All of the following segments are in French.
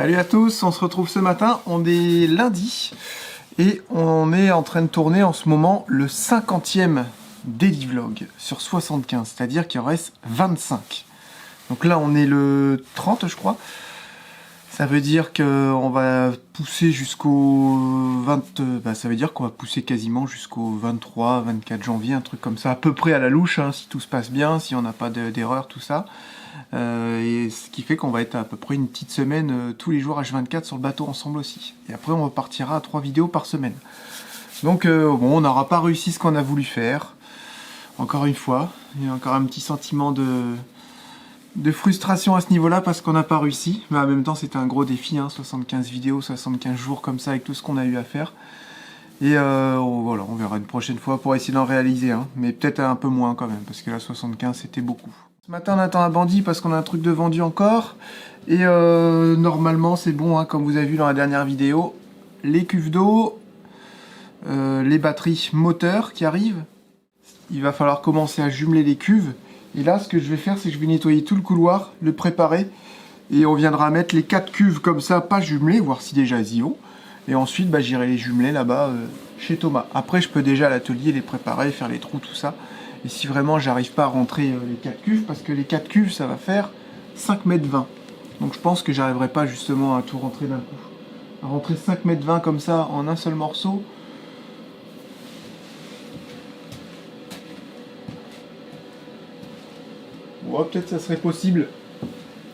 Salut à tous, on se retrouve ce matin, on est lundi et on est en train de tourner en ce moment le 50e daily vlog sur 75, c'est-à-dire qu'il en reste 25. Donc là on est le 30 je crois, ça veut dire qu'on va pousser jusqu'au 20, ça veut dire qu'on va pousser quasiment jusqu'au 23, 24 janvier, un truc comme ça, à peu près à la louche, hein, si tout se passe bien, si on n'a pas d'erreur, tout ça. Et ce qui fait qu'on va être à peu près une petite semaine tous les jours H24 sur le bateau ensemble aussi. Et après on repartira à 3 vidéos par semaine. Donc bon, on n'aura pas réussi ce qu'on a voulu faire. Encore une fois, il y a encore un petit sentiment de frustration à ce niveau-là parce qu'on n'a pas réussi. Mais en même temps c'était un gros défi, hein, 75 vidéos, 75 jours comme ça avec tout ce qu'on a eu à faire. Et voilà, on verra une prochaine fois pour essayer d'en réaliser, hein. Mais peut-être un peu moins quand même, parce que là 75 c'était beaucoup. Ce matin on attend un bandit parce qu'on a un truc de vendu encore. Et normalement c'est bon, hein, comme vous avez vu dans la dernière vidéo. Les cuves d'eau, les batteries moteurs qui arrivent. Il va falloir commencer à jumeler les cuves. Et là ce que je vais faire c'est que je vais nettoyer tout le couloir, le préparer. Et on viendra mettre les 4 cuves comme ça, pas jumelées, voir si déjà elles y vont. Et ensuite j'irai les jumeler là-bas chez Thomas. Après je peux déjà à l'atelier les préparer, faire les trous, tout ça. Et si vraiment j'arrive pas à rentrer les 4 cuves, parce que les 4 cuves ça va faire 5,20 m. Donc je pense que j'arriverai pas justement à tout rentrer d'un coup. À rentrer 5,20 m comme ça en un seul morceau. Ouais, peut-être ça serait possible.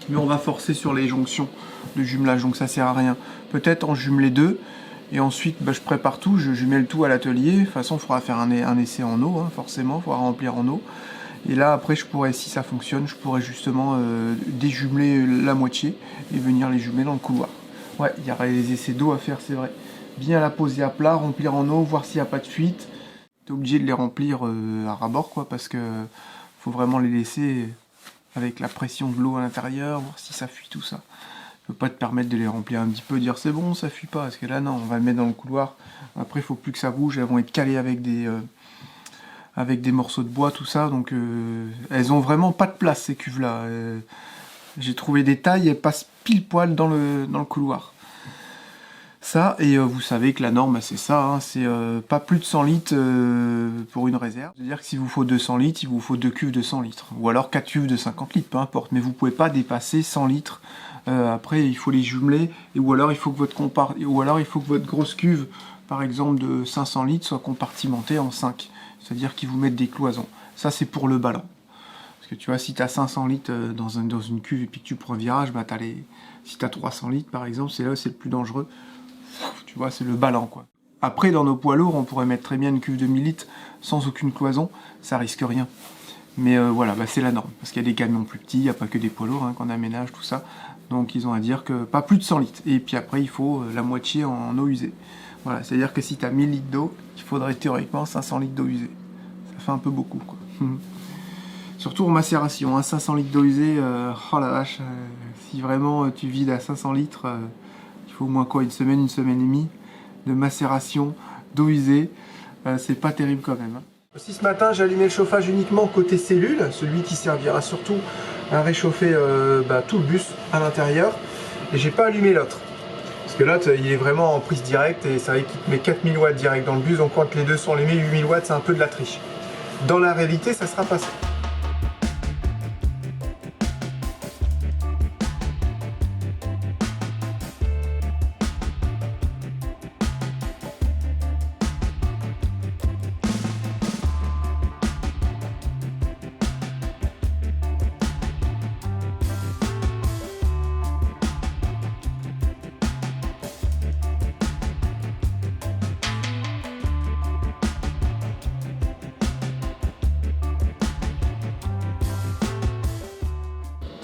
Mais on va forcer sur les jonctions de jumelage, donc ça sert à rien. Peut-être en jumeler 2. Et ensuite, je prépare tout, je mets le tout à l'atelier. De toute façon, il faudra faire un essai en eau, hein, forcément, il faudra remplir en eau. Et là, après, je pourrais, si ça fonctionne, je pourrais justement déjumeler la moitié et venir les jumeler dans le couloir. Ouais, il y aura les essais d'eau à faire, c'est vrai. Bien la poser à plat, remplir en eau, voir s'il n'y a pas de fuite. T'es obligé de les remplir à ras-bord, quoi, parce que faut vraiment les laisser avec la pression de l'eau à l'intérieur, voir si ça fuit, tout ça. Je peux pas te permettre de les remplir un petit peu, dire c'est bon, ça fuit pas, parce que là non, on va le mettre dans le couloir. Après il faut plus que ça bouge, elles vont être calées avec des morceaux de bois, tout ça, donc elles ont vraiment pas de place ces cuves là. J'ai trouvé des tailles, elles passent pile poil dans le couloir. Ça, et vous savez que la norme c'est ça, hein, c'est pas plus de 100 litres pour une réserve. C'est-à-dire que s'il vous faut 200 litres, il vous faut 2 cuves de 100 litres. Ou alors 4 cuves de 50 litres, peu importe. Mais vous pouvez pas dépasser 100 litres. Après il faut les jumeler, ou alors il faut que votre grosse cuve, par exemple de 500 litres, soit compartimentée en 5. C'est-à-dire qu'ils vous mettent des cloisons. Ça c'est pour le ballon. Parce que tu vois, si tu as 500 litres dans une cuve et puis que tu prends un virage, si tu as 300 litres par exemple, c'est là où c'est le plus dangereux. Tu vois, c'est le ballon quoi. Après dans nos poids lourds, on pourrait mettre très bien une cuve de 1000 litres sans aucune cloison, ça risque rien. Mais voilà, c'est la norme. Parce qu'il y a des camions plus petits, il n'y a pas que des poids lourds hein, qu'on aménage, tout ça. Donc ils ont à dire que pas plus de 100 litres. Et puis après, il faut la moitié en eau usée. Voilà, c'est-à-dire que si tu as 1000 litres d'eau, il faudrait théoriquement 500 litres d'eau usée. Ça fait un peu beaucoup, quoi. Surtout en macération, hein, 500 litres d'eau usée, oh la vache, si vraiment tu vides à 500 litres, il faut au moins quoi, une semaine et demie de macération d'eau usée. C'est pas terrible quand même. Hein. Aussi ce matin j'ai allumé le chauffage uniquement côté cellule, celui qui servira surtout à réchauffer tout le bus à l'intérieur, et j'ai pas allumé l'autre parce que l'autre il est vraiment en prise directe et ça met 4000 watts direct dans le bus, donc quand les deux sont allumés, 8000 watts c'est un peu de la triche. Dans la réalité ça sera pas ça.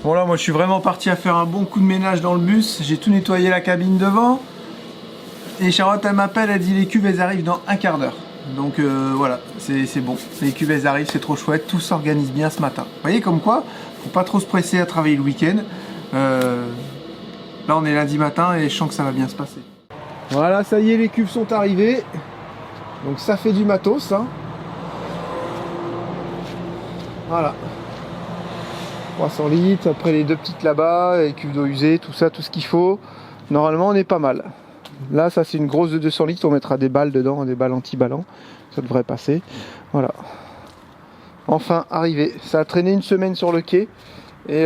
Bon là moi je suis vraiment parti à faire un bon coup de ménage dans le bus, j'ai tout nettoyé la cabine devant. Et Charlotte elle m'appelle, elle dit les cuves elles arrivent dans un quart d'heure. Donc voilà, c'est bon, les cuves elles arrivent, c'est trop chouette, tout s'organise bien ce matin. Vous voyez comme quoi, faut pas trop se presser à travailler le week-end. Là on est lundi matin et je sens que ça va bien se passer. Voilà, ça y est, les cuves sont arrivées. Donc ça fait du matos, hein. Voilà. 300 litres, après les 2 petites là-bas, les cuves d'eau usée, tout ça, tout ce qu'il faut. Normalement on est pas mal. Là ça c'est une grosse de 200 litres, on mettra des balles dedans, des balles anti-ballons. Ça devrait passer. Voilà. Enfin arrivé. Ça a traîné une semaine sur le quai. Et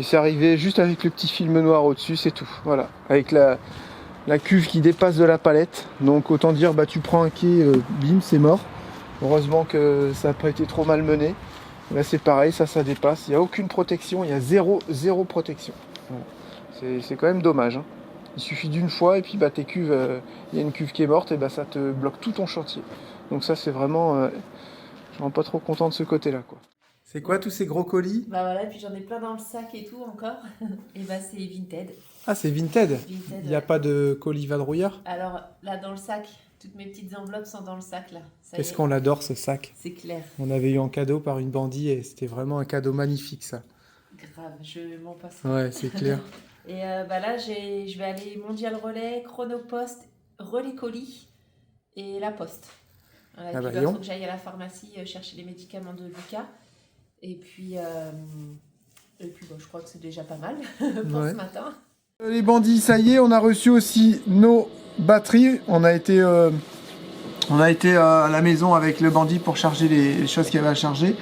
c'est arrivé juste avec le petit film noir au-dessus, c'est tout. Voilà. Avec la cuve qui dépasse de la palette. Donc autant dire, bah tu prends un quai, bim, c'est mort. Heureusement que ça n'a pas été trop malmené. Là c'est pareil, ça dépasse. Il n'y a aucune protection, il y a zéro protection. Voilà. C'est quand même dommage. Hein. Il suffit d'une fois et puis bah tes cuves, il y a une cuve qui est morte et bah ça te bloque tout ton chantier. Donc ça c'est vraiment, je suis vraiment pas trop content de ce côté-là quoi. C'est quoi tous ces gros colis? Bah voilà, et puis j'en ai plein dans le sac et tout encore. Et bah c'est Vinted. Ah c'est Vinted. Il n'y a pas de colis vadrouilleur? Alors là dans le sac, toutes mes petites enveloppes sont dans le sac là. Qu'est-ce qu'on l'adore ce sac. C'est clair. On avait eu en cadeau par une bandit et c'était vraiment un cadeau magnifique ça. Grave, je m'en passe. Ouais c'est clair. Et bah là je vais aller Mondial Relais, Chronopost, Relais Colis et La Poste. Voilà, et puis il faut que j'aille à la pharmacie chercher les médicaments de Lucas. Et puis bon, je crois que c'est déjà pas mal pour ce matin. Les bandits, ça y est, on a reçu aussi nos batteries. On a été à la maison avec le bandit pour charger les choses qu'il y avait à charger.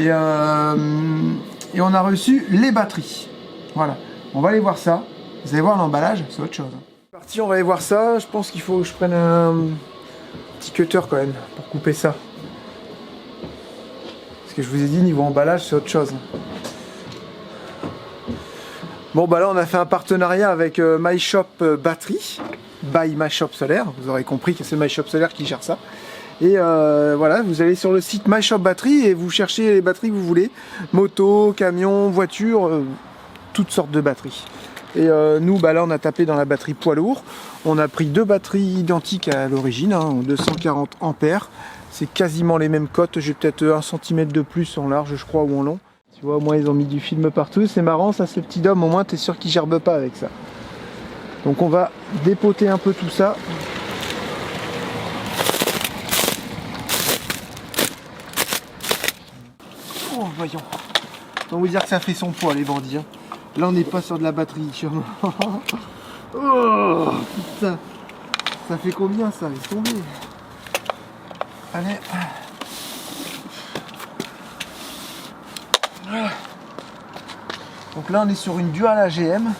Et on a reçu les batteries. Voilà, on va aller voir ça. Vous allez voir l'emballage, c'est autre chose. Parti, on va aller voir ça. Je pense qu'il faut que je prenne un petit cutter quand même pour couper ça. Que je vous ai dit, niveau emballage c'est autre chose. Bon bah là on a fait un partenariat avec MyShop Batterie by MyShop Solaire. Vous aurez compris que c'est MyShop Solaire qui gère ça. Et voilà, vous allez sur le site MyShop Batterie et vous cherchez les batteries que vous voulez, moto, camion, voiture, toutes sortes de batteries. Et nous bah là on a tapé dans la batterie poids lourd. On a pris 2 batteries identiques à l'origine, 240 ampères. C'est quasiment les mêmes cotes, j'ai peut-être 1 cm de plus en large je crois ou en long. Tu vois, au moins ils ont mis du film partout, c'est marrant ça, ce petit dôme, au moins t'es sûr qu'il gerbe pas avec ça. Donc on va dépoter un peu tout ça. Oh voyons, on va vous dire que ça fait son poids les bandits. Hein. Là on n'est pas sur de la batterie. Oh putain, ça fait combien ça? Laisse tomber. Allez. Donc là on est sur une dual AGM.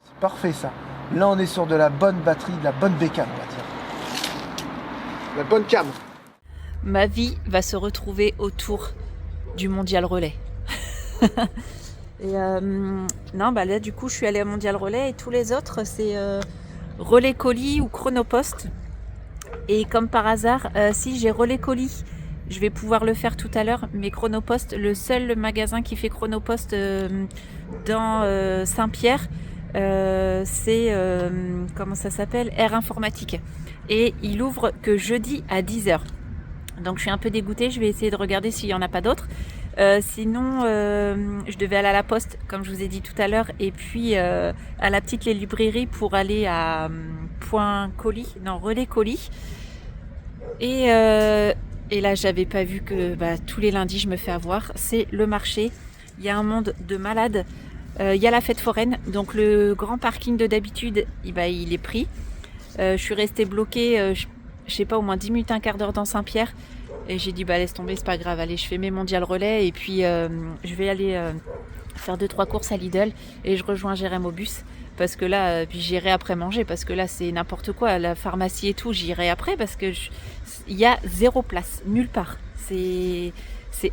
C'est parfait ça. Là on est sur de la bonne batterie, de la bonne bécane on va dire. La bonne cam. Ma vie va se retrouver autour du Mondial Relais. Et non bah là du coup je suis allée à Mondial Relais et tous les autres c'est Relais Colis ou Chronopost. Et comme par hasard, si j'ai Relais Colis, je vais pouvoir le faire tout à l'heure, mais Chronopost, le seul magasin qui fait Chronopost dans Saint-Pierre, c'est, comment ça s'appelle, Air Informatique. Et il ouvre que jeudi à 10h. Donc je suis un peu dégoûtée, je vais essayer de regarder s'il n'y en a pas d'autres. Sinon, je devais aller à la poste, comme je vous ai dit tout à l'heure, et puis à la petite librairie pour aller à Relais Colis. Et là, j'avais pas vu que tous les lundis, je me fais avoir. C'est le marché. Il y a un monde de malades. Il y a la fête foraine. Donc le grand parking de d'habitude, il est pris. Je suis restée bloquée, je sais pas, au moins 10 minutes, un quart d'heure dans Saint-Pierre. Et j'ai dit, laisse tomber, c'est pas grave. Allez, je fais mes Mondial Relais. Et puis, je vais aller faire 2-3 courses à Lidl. Et je rejoins Jérém au bus. Parce que là, puis j'irai après manger. Parce que là, c'est n'importe quoi. La pharmacie et tout, j'irai après. Parce que il y a 0 place, nulle part. C'est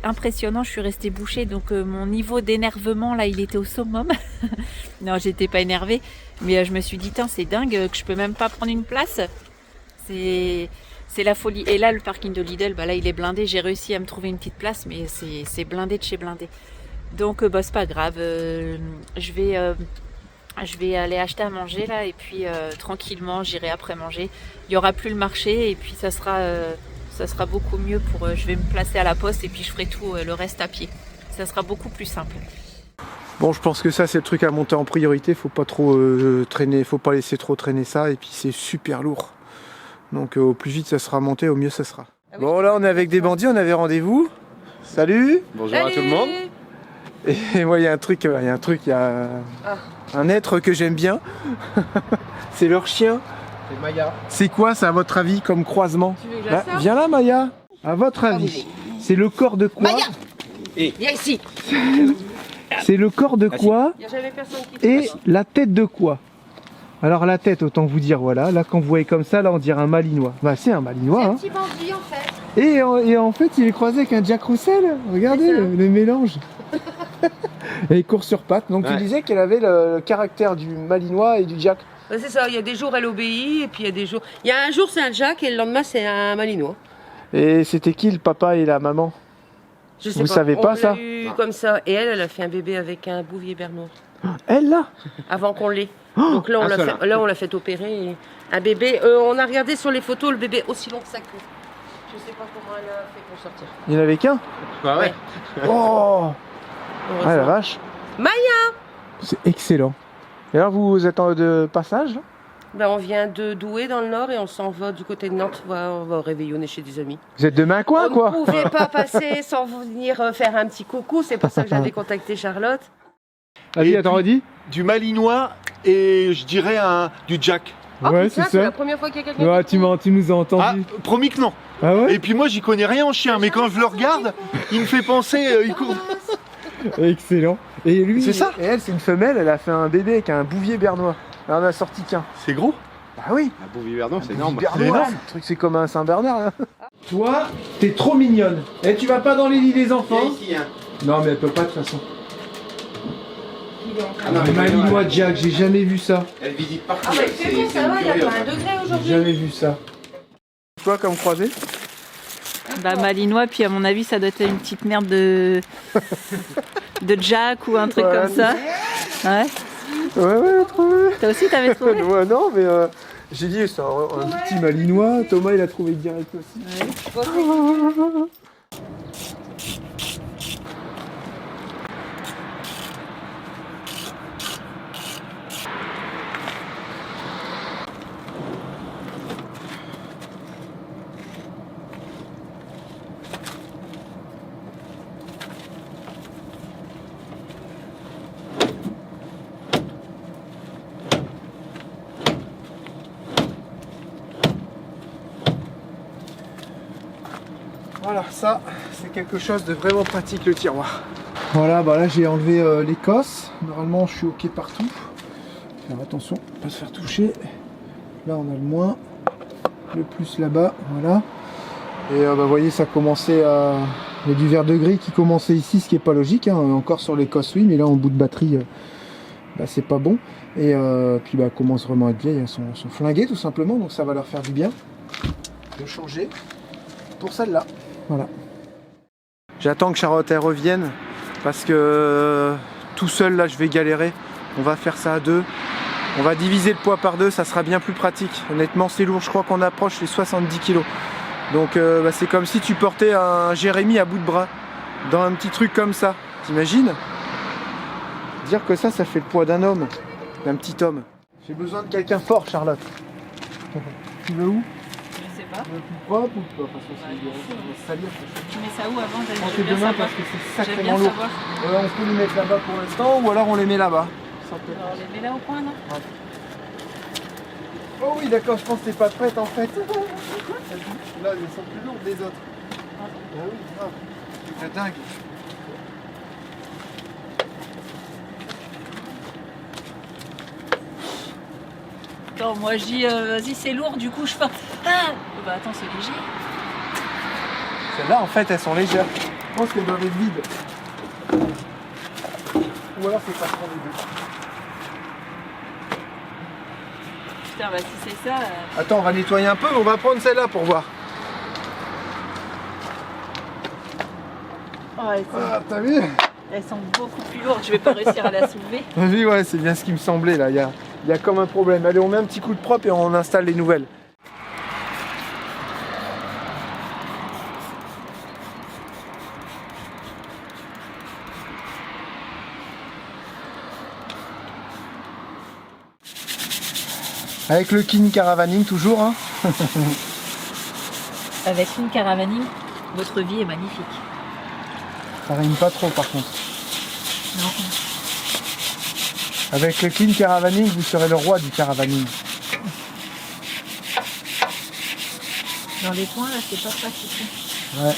impressionnant, je suis restée bouchée, donc mon niveau d'énervement, là, il était au summum. Non, j'étais pas énervée, mais je me suis dit, c'est dingue que je peux même pas prendre une place. C'est la folie. Et là, le parking de Lidl, là, il est blindé. J'ai réussi à me trouver une petite place, mais c'est blindé de chez blindé. Donc, c'est pas grave. Je vais aller acheter à manger, là, et puis tranquillement, j'irai après manger. Il y aura plus le marché, et puis ça sera beaucoup mieux je vais me placer à la poste, et puis je ferai tout le reste à pied. Ça sera beaucoup plus simple. Bon, je pense que ça, c'est le truc à monter en priorité. Faut pas trop traîner, faut pas laisser trop traîner ça, et puis c'est super lourd. Donc au plus vite ça sera monté, au mieux ça sera. Ah oui. Bon, là on est avec des bandits, on avait rendez-vous. Salut. Bonjour à tout le monde. Et moi, il y a un truc, il y a un être que j'aime bien. C'est leur chien. C'est Maya. C'est quoi ça, à votre avis, comme croisement? Tu veux que je la sorte? Viens là, Maya. À votre avis, c'est le corps de quoi? Maya, viens ici. C'est le corps de quoi Il n'y a jamais personne qui et la tête de quoi? Alors la tête, autant vous dire, voilà, là quand vous voyez comme ça, là on dirait un malinois. Bah c'est un malinois, hein. petit bandit en fait. Et en fait, il est croisé avec un Jack Russell. Regardez le mélange. Et il court sur pattes. Donc tu disais qu'elle avait le caractère du malinois et du Jack. Ouais, c'est ça, il y a des jours elle obéit et puis il y a des jours... Il y a un jour c'est un Jack et le lendemain c'est un malinois. Et c'était qui le papa et la maman? Je sais Vous savez pas ça? On l'a eu comme ça. Et elle a fait un bébé avec un bouvier bernois. Elle là? Avant qu'on l'ait. Donc là on l'a fait opérer. Et un bébé, on a regardé sur les photos le bébé aussi long que sa queue. Je sais pas comment elle a fait pour sortir. Il n'y en avait qu'un? Bah ouais. Oh! Ah la vache! Maya! C'est excellent. Et alors vous êtes de passage là? Ben, on vient de Douai dans le nord et on s'en va du côté de Nantes. On va réveillonner chez des amis. Vous êtes de Main-Coin quoi? On ne pouvait pas passer sans venir faire un petit coucou. C'est pour ça que j'avais contacté Charlotte. Vas-y, attends, redis. Du malinois et je dirais du Jack. Oh, Ouais, putain, c'est la ça. première fois qu'il y a quelqu'un Ouais, qui tu nous as Ah, entendu. promis que non. Ah ouais? Et puis moi, j'y connais rien en chien, mais quand je le regarde, il me fait penser, il court. Excellent. Et lui, C'est ça? Et elle, c'est une femelle, elle a fait un bébé avec un bouvier bernois. Elle en a sorti qu'un. C'est gros. Bah oui. Un beau Viverdon, c'est énorme. Bernois, énorme. le truc c'est comme un Saint-Bernard. Hein. Toi, t'es trop mignonne. Et tu vas pas dans les lits des enfants? Ici, hein. Non, mais elle peut pas de toute façon. Ah non, Un mais malinois Jack, j'ai jamais vu ça. Elle visite partout. Ah, bah, elle, c'est bon, ça va, il y a pas un degré J'ai aujourd'hui. jamais vu ça. Toi, comme croisé? Bah malinois, puis à mon avis ça doit être une petite merde de Jack ou un truc Ouais. comme ça. Ouais. Ouais, trouvé. Toi aussi t'avais trouvé? Ouais, non, mais j'ai dit, c'est un petit malinois. Thomas, il a trouvé direct aussi. Voilà, ça, c'est quelque chose de vraiment pratique, le tiroir. Voilà, bah là j'ai enlevé l'écosse. Normalement, je suis ok partout. Faire attention, pas se faire toucher. Là, on a le moins, le plus là-bas, voilà. Et bah, vous voyez, ça commençait à... Il y a du vert de gris qui commençait ici, ce qui est pas logique. Hein. Encore sur l'écosse, oui, mais là, en bout de batterie, bah, c'est pas bon. Et puis, bah, elles commencent vraiment à être vieilles. Elles sont flinguées, tout simplement. Donc, ça va leur faire du bien de changer pour celle-là. Voilà. J'attends que Charlotte elle revienne parce que tout seul là je vais galérer. On va faire ça à deux. On va diviser le poids par deux, ça sera bien plus pratique. Honnêtement c'est lourd, je crois qu'on approche les 70 kg. Donc bah, c'est comme si tu portais un Jérémy à bout de bras dans un petit truc comme ça. T'imagines? Dire que ça fait le poids d'un homme, d'un petit homme. J'ai besoin de quelqu'un fort, Charlotte. Tu veux où? Je sais pas. Un peu plus propre ou pas? Parce que ça va salir. Tu mets ça où avant? Je pense que J'aime bien demain savoir. parce que c'est J'aime sacrément bien lourd. savoir. On peut les mettre là-bas pour l'instant ou alors on les met là-bas. Ça peut- Alors, on les met là au point, non? Oh oui d'accord, je pense que t'es pas prête en fait. Là elles sont plus lourdes des autres. Ah oui, grave. C'est dingue. Attends, moi je dis vas-y c'est lourd, du coup je fais. Ah bah attends, c'est léger. Celles-là en fait elles sont légères. Je pense qu'elles doivent être vides. Ou alors c'est pas trop les deux. Putain, bah si c'est ça. Attends, on va nettoyer un peu, on va prendre celle-là pour voir. Oh, T'as vu? elles sont beaucoup plus lourdes, je vais pas réussir à la soulever. T'as vu, ouais, c'est bien ce qui me semblait là. Il y a comme un problème. Allez, on met un petit coup de propre et on installe les nouvelles. Avec le King Caravaning toujours, hein. Avec une caravaning, votre vie est magnifique. Ça rime pas trop par contre. Non. Avec le clean caravaning, vous serez le roi du caravaning. Dans les coins, là, c'est pas pratique. Ouais.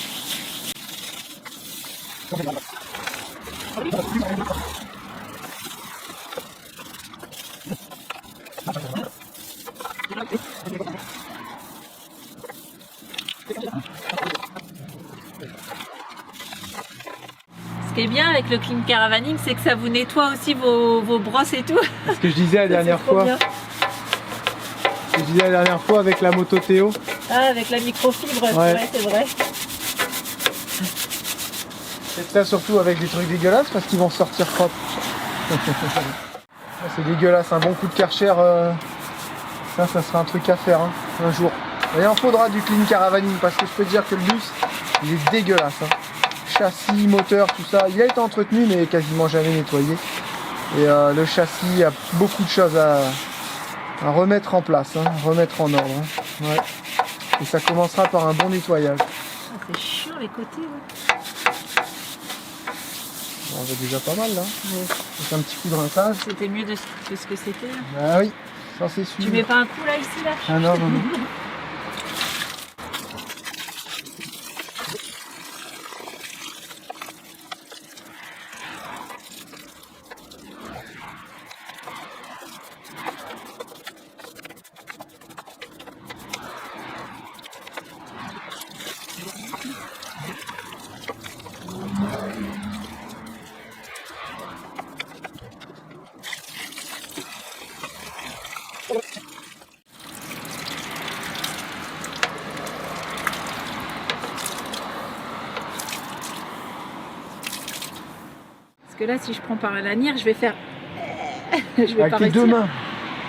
Ce qui est bien avec le clean caravaning, c'est que ça vous nettoie aussi vos brosses et tout. C'est ce que je disais la dernière C'est trop fois. bien. Ce que je disais la dernière fois avec la moto Théo. Ah, avec la microfibre, Ouais. c'est vrai. Faites ça surtout avec des trucs dégueulasses parce qu'ils vont sortir propres. C'est dégueulasse, un bon coup de Karcher, ça sera un truc à faire hein, un jour. Et il en faudra du clean caravaning parce que je peux te dire que le bus, il est dégueulasse. Hein. Châssis, moteur, tout ça, il a été entretenu mais quasiment jamais nettoyé. Et le châssis, il y a beaucoup de choses à remettre en place, hein, remettre en ordre. Hein. Ouais. Et ça commencera par un bon nettoyage. Ah, c'est chiant les côtés. Ouais. On va déjà pas mal là. Ouais. Avec un petit coup de rinçage. C'était mieux de ce que c'était. Là. Ah oui, ça c'est sûr. Tu mets pas un coup là, ici, là? Ah non, non, non. Parce que là, si je prends par la lanière, je vais faire. Je vais Avec pas tes deux réussir. mains.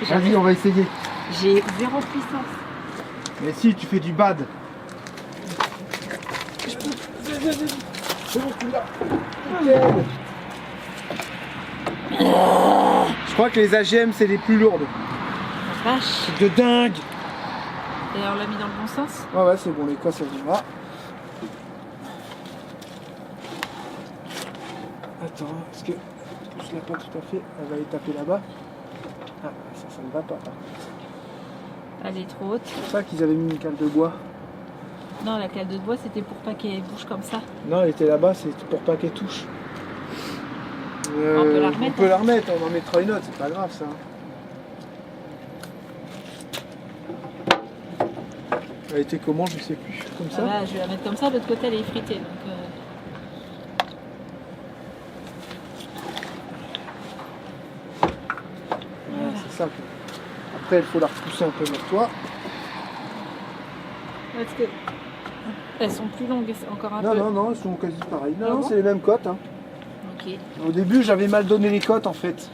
Vas-y, on va essayer. J'ai zéro puissance. Mais si, tu fais du bad. Je crois que les AGM c'est les plus lourdes. La vache. C'est de dingue. Et on l'a mis dans le bon sens. Ouais ouais c'est bon, l'Écosse elle vient là. Attends, est-ce que je l'ai pas tout à fait, elle va aller taper là-bas. Ah ça ne va pas. Elle est trop haute. C'est pour ça qu'ils avaient mis une cale de bois. Non, la cale de bois, c'était pour pas qu'elle bouge comme ça. Non, elle était là-bas, c'est pour pas qu'elle touche. On peut la remettre, On peut la remettre, on en mettra une autre, c'est pas grave ça. Elle était comment, je sais plus. Comme ça. Ah, je vais la mettre comme ça, de l'autre côté elle est effritée. Donc, Ouais, c'est ça. Après, il faut la repousser un peu vers toi. Parce que elles sont plus longues, c'est encore un Non, peu. non, non, elles sont quasi pareilles. Non, Ah non, bon c'est les mêmes cotes. Hein. Ok. Au début, j'avais mal donné les cotes en fait.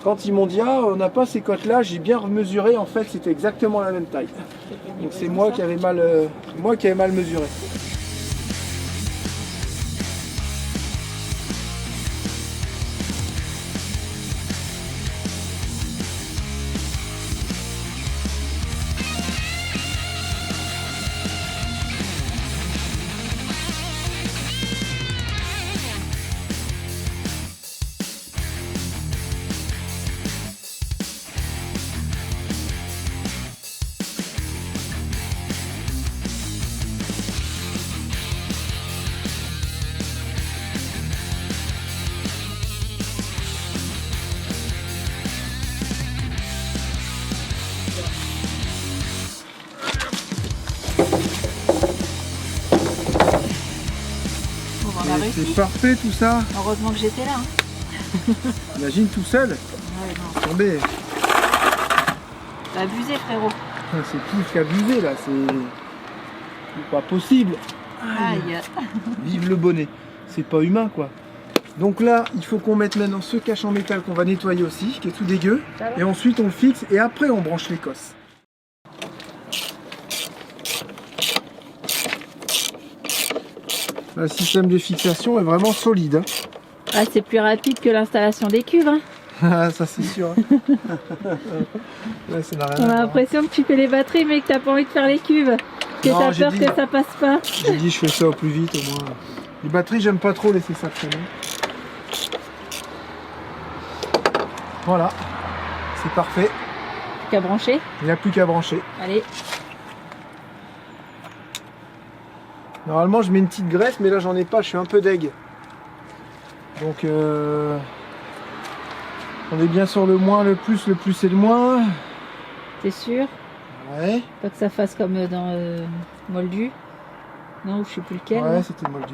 Quand ils m'ont dit, ah, on n'a pas ces cotes là, j'ai bien remesuré. En fait, c'était exactement la même taille. Donc, c'est moi qui avais mal mesuré. Bon, on a réussi. C'est parfait tout ça. Heureusement que j'étais là. Hein. Imagine tout seul. Ouais, non. Tombé. T'as abusé, frérot. C'est plus qu'abusé là, c'est pas possible. Aïe. Vive le bonnet. C'est pas humain quoi. Donc là, il faut qu'on mette maintenant ce cache en métal qu'on va nettoyer aussi, qui est tout dégueu. Et ensuite on le fixe et après on branche l'Écosse. Le système de fixation est vraiment solide. Hein. Ah, c'est plus rapide que l'installation des cuves. Hein. Ah, ça c'est sûr. Ouais, ça n'a rien On à a voir. l'impression que tu fais les batteries mais que t'as pas envie de faire les cuves. Que Non, t'as j'ai peur dit- que ça passe pas. J'ai dit je fais ça au plus vite au moins. Les batteries j'aime pas trop laisser ça traîner. Voilà, c'est parfait. Plus qu'à brancher. Il n'y a plus qu'à brancher. Allez. Normalement, je mets une petite graisse, mais là, j'en ai pas. Je suis un peu deg. Donc, on est bien sur le moins, le plus c'est le moins. T'es sûr? Ouais. Pas que ça fasse comme dans Moldu. Non, je sais plus lequel. Ouais, c'était Moldu.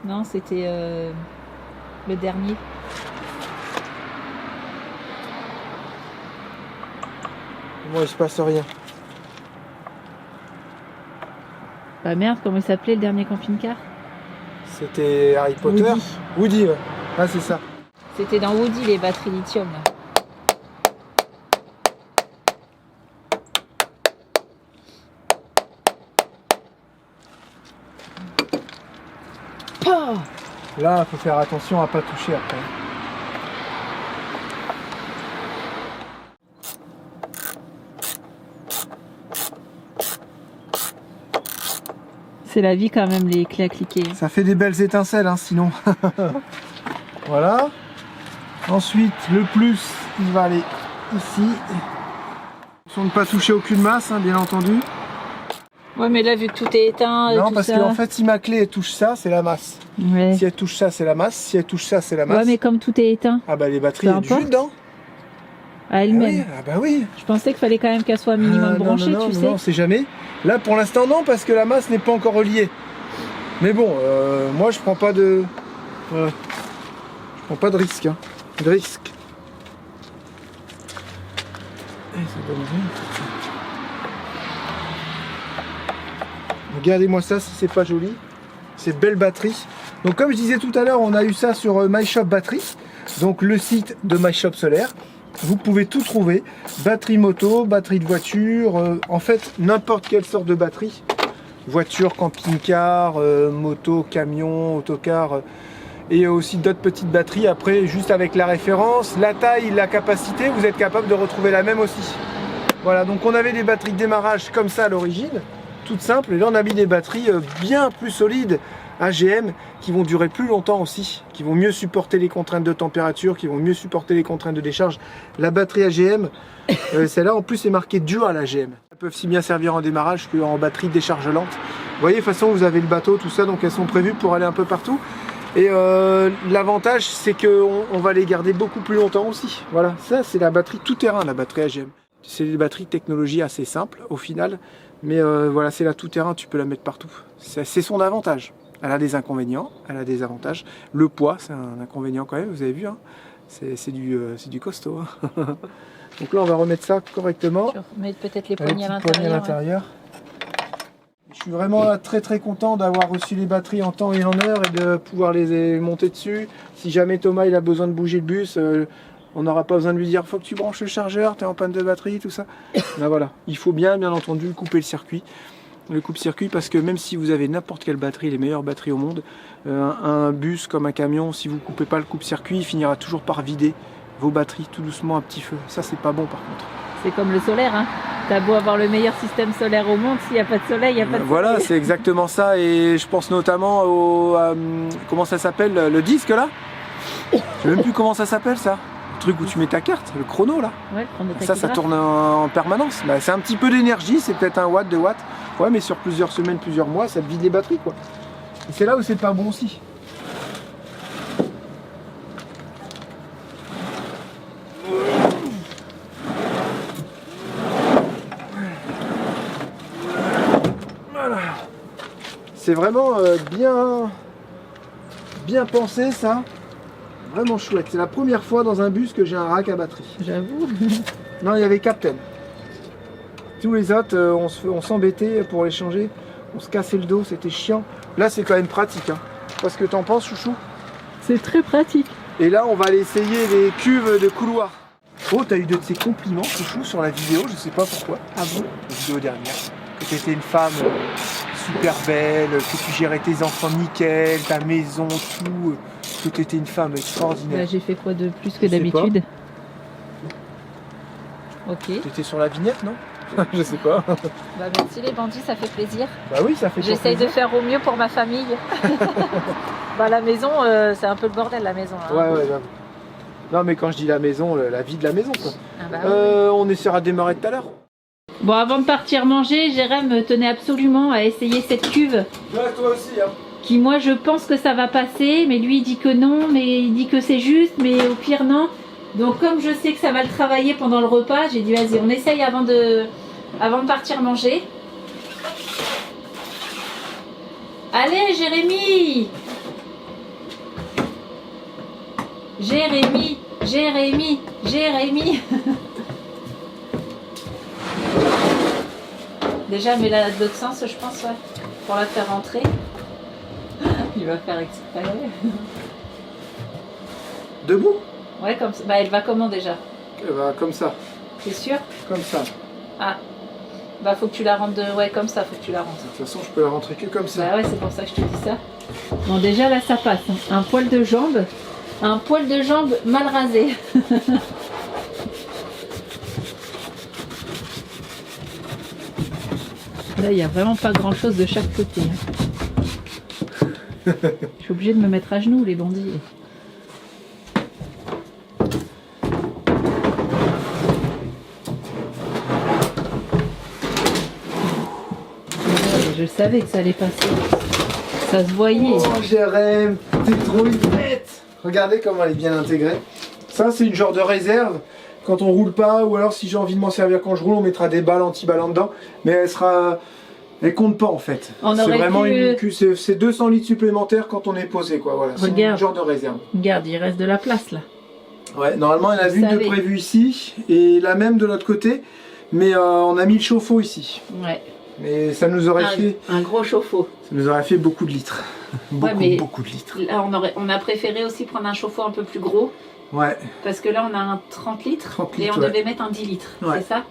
Non, c'était le dernier. Moi, il se passe rien. Bah merde, comment il s'appelait le dernier camping-car? C'était Harry Potter. Woody, ouais. Ah, c'est ça. C'était dans Woody les batteries lithium. Là. Oh, Là, il faut faire attention à pas toucher après. c'est la vie quand même les clés à cliquer. Ça fait des belles étincelles, hein, sinon. Voilà. Ensuite, le plus, il va aller ici. Attention de ne pas toucher aucune masse, hein, bien entendu. Ouais, mais là, vu que tout est éteint, Non, tout parce ça... qu'en fait, si ma clé elle touche ça, c'est la masse. Ouais. Si elle touche ça, c'est la masse. Si elle touche ça, c'est la masse. Ouais, mais comme tout est éteint, Ah bah les batteries, Peu il y a du jus importe. dedans. à Ah elle-même. oui, ah bah oui. Je pensais qu'il fallait quand même qu'elle soit minimum Ah, non, branchée, non, non, tu non, sais. non, c'est jamais. Là, pour l'instant, non, parce que la masse n'est pas encore reliée. Mais bon, moi, je prends pas de... je prends pas de risque. Hein. De risque. Eh, ça donne rien, en fait, ça. Regardez-moi ça, si c'est pas joli. C'est belle batterie. Donc, comme je disais tout à l'heure, on a eu ça sur MyShop Batterie. Donc, le site de MyShop Solaire. Vous pouvez tout trouver, batterie moto, batterie de voiture, en fait n'importe quelle sorte de batterie, voiture, camping-car, moto, camion, autocar, et aussi d'autres petites batteries. Après, juste avec la référence, la taille, la capacité, vous êtes capable de retrouver la même aussi. Voilà, donc on avait des batteries de démarrage comme ça à l'origine, toutes simples, et là on a mis des batteries bien plus solides, AGM, qui vont durer plus longtemps aussi, qui vont mieux supporter les contraintes de température, qui vont mieux supporter les contraintes de décharge. La batterie AGM, celle-là en plus est marquée Dual AGM. Elles peuvent si bien servir en démarrage qu'en batterie décharge lente. Vous voyez, de toute façon, vous avez le bateau, tout ça, donc elles sont prévues pour aller un peu partout. Et l'avantage, c'est qu'on va les garder beaucoup plus longtemps aussi. Voilà, ça c'est la batterie tout-terrain, la batterie AGM. C'est des batteries de technologie assez simple au final, mais voilà, c'est la tout-terrain, tu peux la mettre partout. C'est son avantage. Elle a des inconvénients, elle a des avantages. Le poids, c'est un inconvénient quand même, vous avez vu, hein, c'est du costaud. Hein. Donc là, on va remettre ça correctement. Je vais remettre peut-être les Les poignées à petites poignées à l'intérieur. l'intérieur. Je suis vraiment là, très content d'avoir reçu les batteries en temps et en heure et de pouvoir les monter dessus. Si jamais Thomas il a besoin de bouger le bus, on n'aura pas besoin de lui dire faut que tu branches le chargeur, tu es en panne de batterie, tout ça. Là voilà, il faut bien entendu couper le circuit. Le coupe-circuit, parce que même si vous avez n'importe quelle batterie, les meilleures batteries au monde, un bus comme un camion, si vous ne coupez pas le coupe-circuit, il finira toujours par vider vos batteries tout doucement à petit feu. Ça, c'est pas bon par contre. C'est comme le solaire, hein. T'as beau avoir le meilleur système solaire au monde, s'il n'y a pas de soleil, il n'y a pas de Voilà, soleil. c'est exactement ça. Et je pense notamment au... comment ça s'appelle, le disque là? Je sais même plus comment ça s'appelle ça. Le truc où tu mets ta carte, le chrono là. Ouais, le chronotachygraphe. Ça tourne en permanence. Bah, c'est un petit peu d'énergie, c'est peut-être 1 watt, 2 watts. Ouais, mais sur plusieurs semaines, plusieurs mois, ça te vide les batteries quoi. Et c'est là où c'est pas bon aussi. Voilà. C'est vraiment bien pensé ça. Vraiment chouette. C'est la première fois dans un bus que j'ai un rack à batterie. J'avoue. Non, il y avait Captain. Tous les autres, on s'embêtait pour les changer. On se cassait le dos, c'était chiant. Là, c'est quand même pratique. Hein. Je sais pas ce que t'en penses, chouchou. C'est très pratique. Et là, on va aller essayer les cuves de couloir. Oh, t'as eu de ces compliments, chouchou, sur la vidéo, je sais pas pourquoi. Ah bon? La vidéo dernière. Que t'étais une femme super belle, que tu gérais tes enfants nickel, ta maison, tout. Que t'étais une femme extraordinaire. Bah, j'ai fait quoi de plus que Je sais d'habitude? Ok. T'étais sur la vignette, non? Je sais pas. Bah merci les bandits, ça fait plaisir. Bah oui, ça fait J'essaye de plaisir. faire au mieux pour ma famille. Bah la maison, c'est un peu le bordel la maison. Là. Ouais, j'avoue. Non, mais quand je dis la maison, la vie de la maison, quoi. Ah bah ouais. On essaiera de démarrer tout à l'heure. Bon, avant de partir manger, Jérém tenait absolument à essayer cette cuve. Ouais, toi aussi, hein. Qui, moi, je pense que ça va passer, mais lui, il dit que non, mais il dit que c'est juste, mais au pire, non. Donc, comme je sais que ça va le travailler pendant le repas, j'ai dit, vas-y, on essaye avant de partir manger. Allez, Jérémy! Jérémy! Jérémy! Jérémy! Déjà, mais là, de l'autre sens, je pense, ouais. Pour la faire rentrer. Il va faire exprès. Debout? Ouais, comme ça. Bah, elle va comment déjà? Comme ça. T'es sûr? Comme ça. Ah. Bah, faut que tu la rentres de... Ouais, comme ça, faut que tu la rentres. De toute façon, je peux la rentrer que comme ça. Bah ouais, c'est pour ça que je te dis ça. Bon, déjà, là, ça passe. Hein. Un poil de jambe. Un poil de jambe mal rasé. Là, il n'y a vraiment pas grand-chose de chaque côté. Hein. Je suis obligée de me mettre à genoux, les bandits. Je savais que ça allait passer. Ça se voyait. Oh, Jérém, t'es trop une bête. Regardez comment elle est bien intégrée. Ça, c'est une genre de réserve. Quand on roule pas, ou alors si j'ai envie de m'en servir quand je roule, on mettra des balles anti-balles en dedans. Mais elle sera... Elle compte pas en fait. On C'est aurait vraiment pu... c'est 200 litres supplémentaires quand on est posé, quoi. Voilà, c'est un genre de réserve. Regarde, il reste de la place là. Ouais, normalement, il y en a une de prévue ici et la même de l'autre côté. Mais on a mis le chauffe-eau ici. Ouais. Mais ça nous aurait fait... Un gros chauffe-eau. Ça nous aurait fait beaucoup de litres. Beaucoup de litres. Là, on a préféré aussi prendre un chauffe-eau un peu plus gros. Ouais. Parce que là, on a un 30 litres. 30 et litres, on devait mettre un 10 litres. Ouais. C'est ça?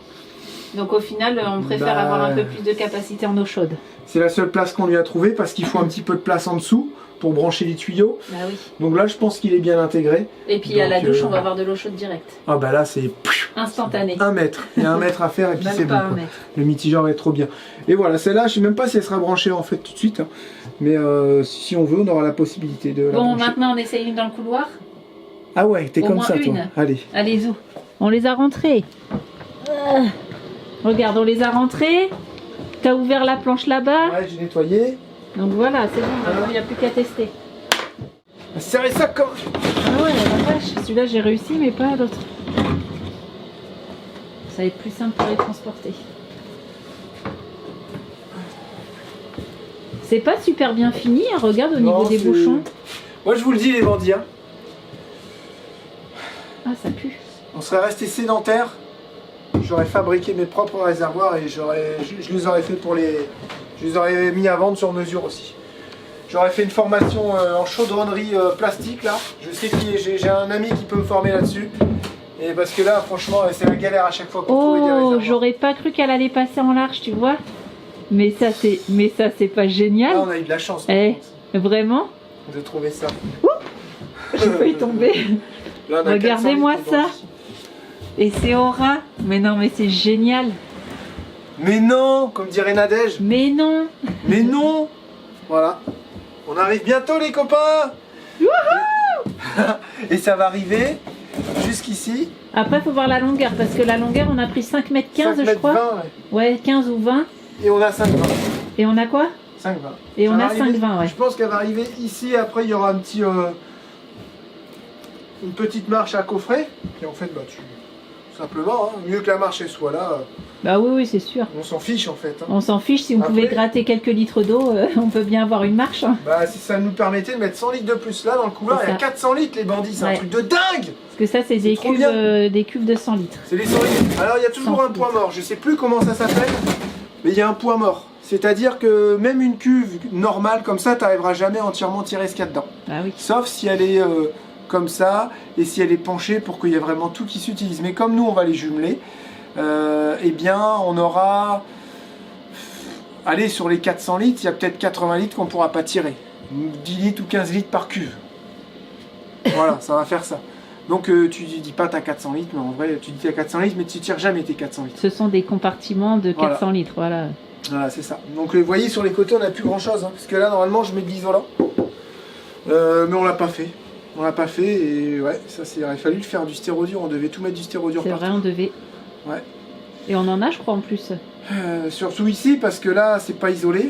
Donc au final, on préfère avoir un peu plus de capacité en eau chaude. C'est la seule place qu'on lui a trouvée parce qu'il faut un petit peu de place en dessous pour brancher les tuyaux. Bah oui. Donc là, je pense qu'il est bien intégré. Et puis à la douche, on va avoir de l'eau chaude directe. Ah bah là, c'est... Instantané. 1 mètre. Il y a 1 mètre à faire et puis c'est bon. Quoi. Le mitigeur est trop bien. Et voilà, celle-là, je sais même pas si elle sera branchée en fait tout de suite. Hein. Mais si on veut, on aura la possibilité de la Bon, brancher. maintenant on essaye une dans le couloir. Ah ouais, t'es comme ça, toi. Une. Allez. Allez, zou. On les a rentrés. Regarde, on les a rentrés. T'as ouvert la planche là-bas. Ouais, j'ai nettoyé. Donc voilà, c'est bon, maintenant il n'y a plus qu'à tester. Serrez ça comme... Ah ouais, la vache, celui-là j'ai réussi, mais pas l'autre. Ça va être plus simple pour les transporter. C'est pas super bien fini, hein, regarde au niveau des bouchons. Moi je vous le dis les bandits, hein. Ah, ça pue. On serait resté sédentaire. J'aurais fabriqué mes propres réservoirs et je les aurais fait pour les... Je les aurais mis à vendre sur mesure aussi. J'aurais fait une formation en chaudronnerie plastique là. Je sais que j'ai un ami qui peut me former là-dessus. Et parce que là, franchement, c'est la galère à chaque fois pour trouver des réservoirs. Oh, j'aurais pas cru qu'elle allait passer en large, tu vois. Mais ça, c'est pas génial. Là, on a eu de la chance. Vraiment de trouver ça. J'ai failli tomber. Regardez-moi ça. Et c'est au ras. Mais non, mais c'est génial. Mais non, comme dirait Nadège. Mais non. Mais non. Voilà. On arrive bientôt les copains. Et ça va arriver jusqu'ici. Après, il faut voir la longueur. Parce que la longueur, on a pris 5,15 m, je crois. 20, ouais, 15 ou 20. Et on a 5,20. Et on a quoi? 5,20. Et on a 5,20, ouais. Je pense qu'elle va arriver ici. Et après, il y aura un petit... une petite marche à coffret. Et en fait, bah, simplement, hein, mieux que la marche elle soit là. Bah oui, oui, c'est sûr. On s'en fiche en fait. Hein. On s'en fiche, si on pouvait gratter quelques litres d'eau, on peut bien avoir une marche. Hein. Bah si ça nous permettait de mettre 100 litres de plus là dans le couloir, il y a 400 litres les bandits, c'est un truc de dingue. Parce que ça c'est des cuves de 100 litres. C'est les 100 litres. Alors il y a toujours un point mort, je sais plus comment ça s'appelle, mais il y a un point mort. C'est-à-dire que même une cuve normale comme ça, tu n'arriveras jamais à entièrement tirer ce qu'il y a dedans. Ah oui. Sauf si elle est comme ça et si elle est penchée pour qu'il y ait vraiment tout qui s'utilise. Mais comme nous on va les jumeler, eh bien on aura, allez, sur les 400 litres, il y a peut-être 80 litres qu'on ne pourra pas tirer. 10 litres ou 15 litres par cuve. Voilà, ça va faire ça. Donc tu dis pas t'as 400 litres, mais en vrai tu dis t'as 400 litres, mais tu tires jamais tes 400 litres. Ce sont des compartiments de 400 litres, voilà. Voilà, c'est ça. Donc vous voyez, sur les côtés on n'a plus grand chose, hein, parce que là normalement je mets de l'isolant. Mais on l'a pas fait. On l'a pas fait et ouais, ça c'est. Il aurait fallu le faire du stérodur, on devait tout mettre du stérodur C'est partout. vrai, on devait. Ouais. Et on en a, je crois, en plus. Surtout ici parce que là c'est pas isolé.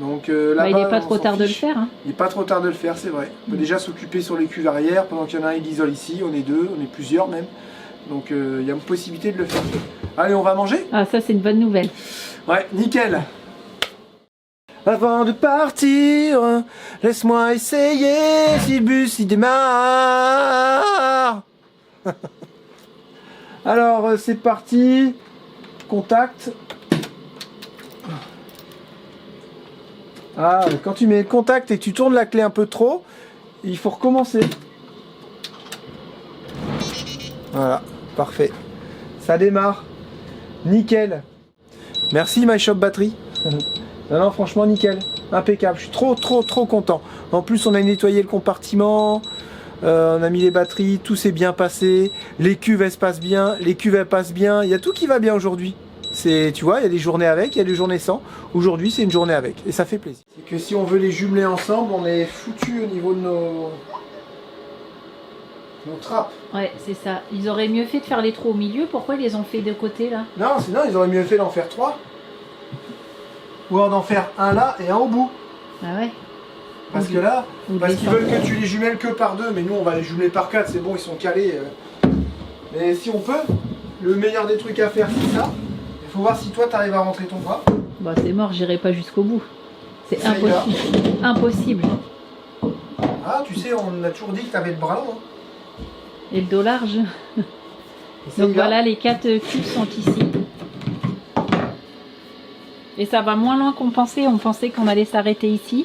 Donc là-bas, Il n'est pas on trop s'en tard de le fiche. faire. Hein. Il n'est pas trop tard de le faire, c'est vrai. On peut déjà s'occuper sur les cuves arrière pendant qu'il y en a un qui isole ici. On est deux, on est plusieurs même. Donc il y a une possibilité de le faire. Allez, on va manger? Ah, ça, c'est une bonne nouvelle. Ouais, nickel. Avant de partir, laisse-moi essayer si le bus il démarre. Alors, c'est parti. Contact. Ah, quand tu mets le contact et que tu tournes la clé un peu trop, il faut recommencer. Voilà, parfait. Ça démarre. Nickel. Merci My Shop Batterie. Non, non, franchement, nickel. Impeccable. Je suis trop content. En plus, on a nettoyé le compartiment. On a mis les batteries. Tout s'est bien passé. Les cuves, elles se passent bien. Les cuves, elles passent bien. Il y a tout qui va bien aujourd'hui. Tu vois, il y a des journées avec, il y a des journées sans. Aujourd'hui, c'est une journée avec. Et ça fait plaisir. C'est que si on veut les jumeler ensemble, on est foutu au niveau de nos trappes. Ouais, c'est ça. Ils auraient mieux fait de faire les trous au milieu. Pourquoi ils les ont fait de côté, là? Non, sinon, ils auraient mieux fait d'en faire 3. Ou d'en faire un là et un au bout. Ah ouais. Parce que là, Ou de parce les qu'ils veulent que tu les jumelles que par 2, mais nous on va les jumeler par 4, c'est bon, ils sont calés. Mais si on peut, le meilleur des trucs à faire c'est ça. Il faut voir si toi tu arrives à rentrer ton bras. Bah, c'est mort, j'irai pas jusqu'au bout. C'est Ça ira. impossible. Impossible. Ah, tu sais, on a toujours dit que tu avais le bras long. Hein. Et le dos large. Et ça Donc ira. voilà, les 4 cubes sont ici. Et ça va moins loin qu'on pensait. On pensait qu'on allait s'arrêter ici.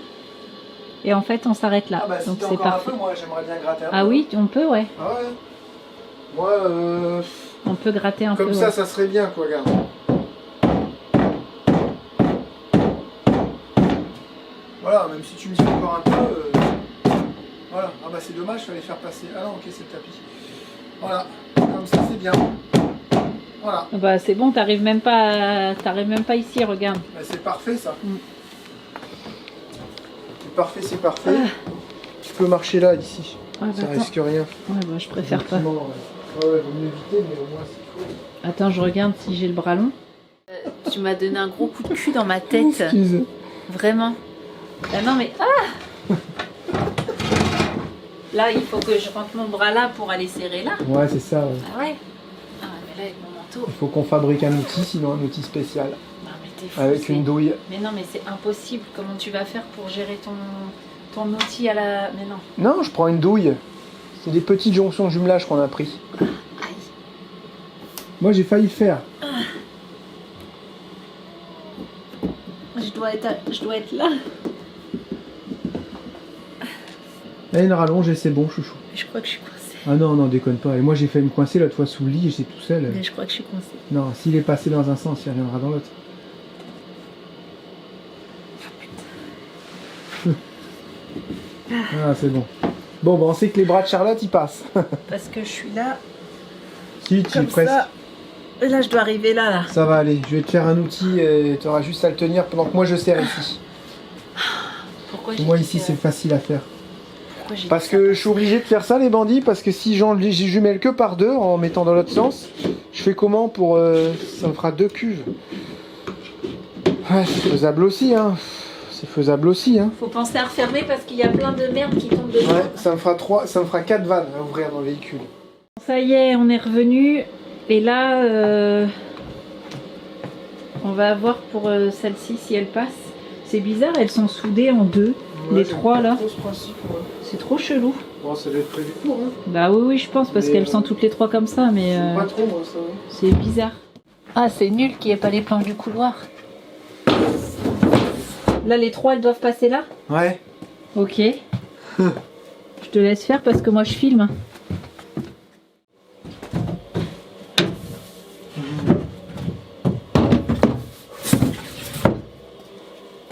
Et en fait, on s'arrête là. Ah bah si donc t'as c'est encore parfait. un peu, moi j'aimerais bien gratter un peu. Ah oui, on peut, ouais. Ah ouais. Moi, On peut gratter un peu. comme ça, ouais. ça serait bien quoi, regarde. Voilà, même si tu me dis encore un peu. Voilà, ah bah c'est dommage, fallait faire passer. Ah non, ok, c'est le tapis. Voilà, comme ça c'est bien. Voilà. Bah c'est bon, t'arrives même pas ici, regarde. Bah, c'est parfait ça. Mm. C'est parfait, c'est parfait. Tu peux marcher là, ici. Ah, bah, Ça attends. risque rien. Ouais, bah je préfère pas. Gentiment, ouais. Ouais, vaut mieux éviter, mais au moins s'il faut. Attends, je regarde si j'ai le bras long. Tu m'as donné un gros coup de cul dans ma tête. Excuse. Vraiment. Ah non mais là, il faut que je rentre mon bras là pour aller serrer là. Ouais, c'est ça. Ouais. Ah ouais. Ah mais là avec mon manteau. Il faut qu'on fabrique un outil, sinon un outil spécial. Non mais t'es fou. Avec c'est- une douille. Mais non mais c'est impossible. Comment tu vas faire pour gérer ton outil à la. Mais non. Non, je prends une douille. C'est des petites jonctions de jumelage qu'on a pris. Aïe. Moi, j'ai failli le faire. Je dois être là. Là, une rallonge et c'est bon, chouchou. Je crois que je suis coincée. Ah non, non, déconne pas. Et moi, j'ai failli me coincer l'autre fois sous le lit et j'étais tout seul. Mais je crois que je suis coincée. Non, s'il est passé dans un sens, il reviendra dans l'autre. Ah, c'est bon. Bon, bah, on sait que les bras de Charlotte, ils passent. Parce que je suis là. Si, tu es Comme presque. ça. Et là, je dois arriver là. Ça va aller. Je vais te faire un outil et tu auras juste à le tenir pendant que moi je serre ici. Pourquoi Moi, ici, c'est facile à faire. Pourquoi j'ai Parce dit ça que je suis obligé de faire ça, les bandits, parce que si j'en jumelle que par 2 en mettant dans l'autre sens, je fais comment pour. Ça me fera 2 cuves. Ouais, c'est faisable aussi, hein. C'est faisable aussi, hein. Faut penser à refermer parce qu'il y a plein de merde qui tombe dedans. Ouais, ça me fera 4 vannes à ouvrir dans le véhicule. Ça y est, on est revenu. Et là, on va voir pour celle-ci si elle passe. C'est bizarre, elles sont soudées en 2. Les 3 là. C'est trop chelou. Bon, ça doit être prévu pour, hein. Bah oui, je pense, parce Mais, qu'elles sont toutes les 3 comme ça, mais Pas trop, moi, ça. Hein. c'est bizarre. Ah, c'est nul qu'il n'y ait pas les planches du couloir. Là, les 3, elles doivent passer là? Ouais. Ok. Je te laisse faire parce que moi, je filme.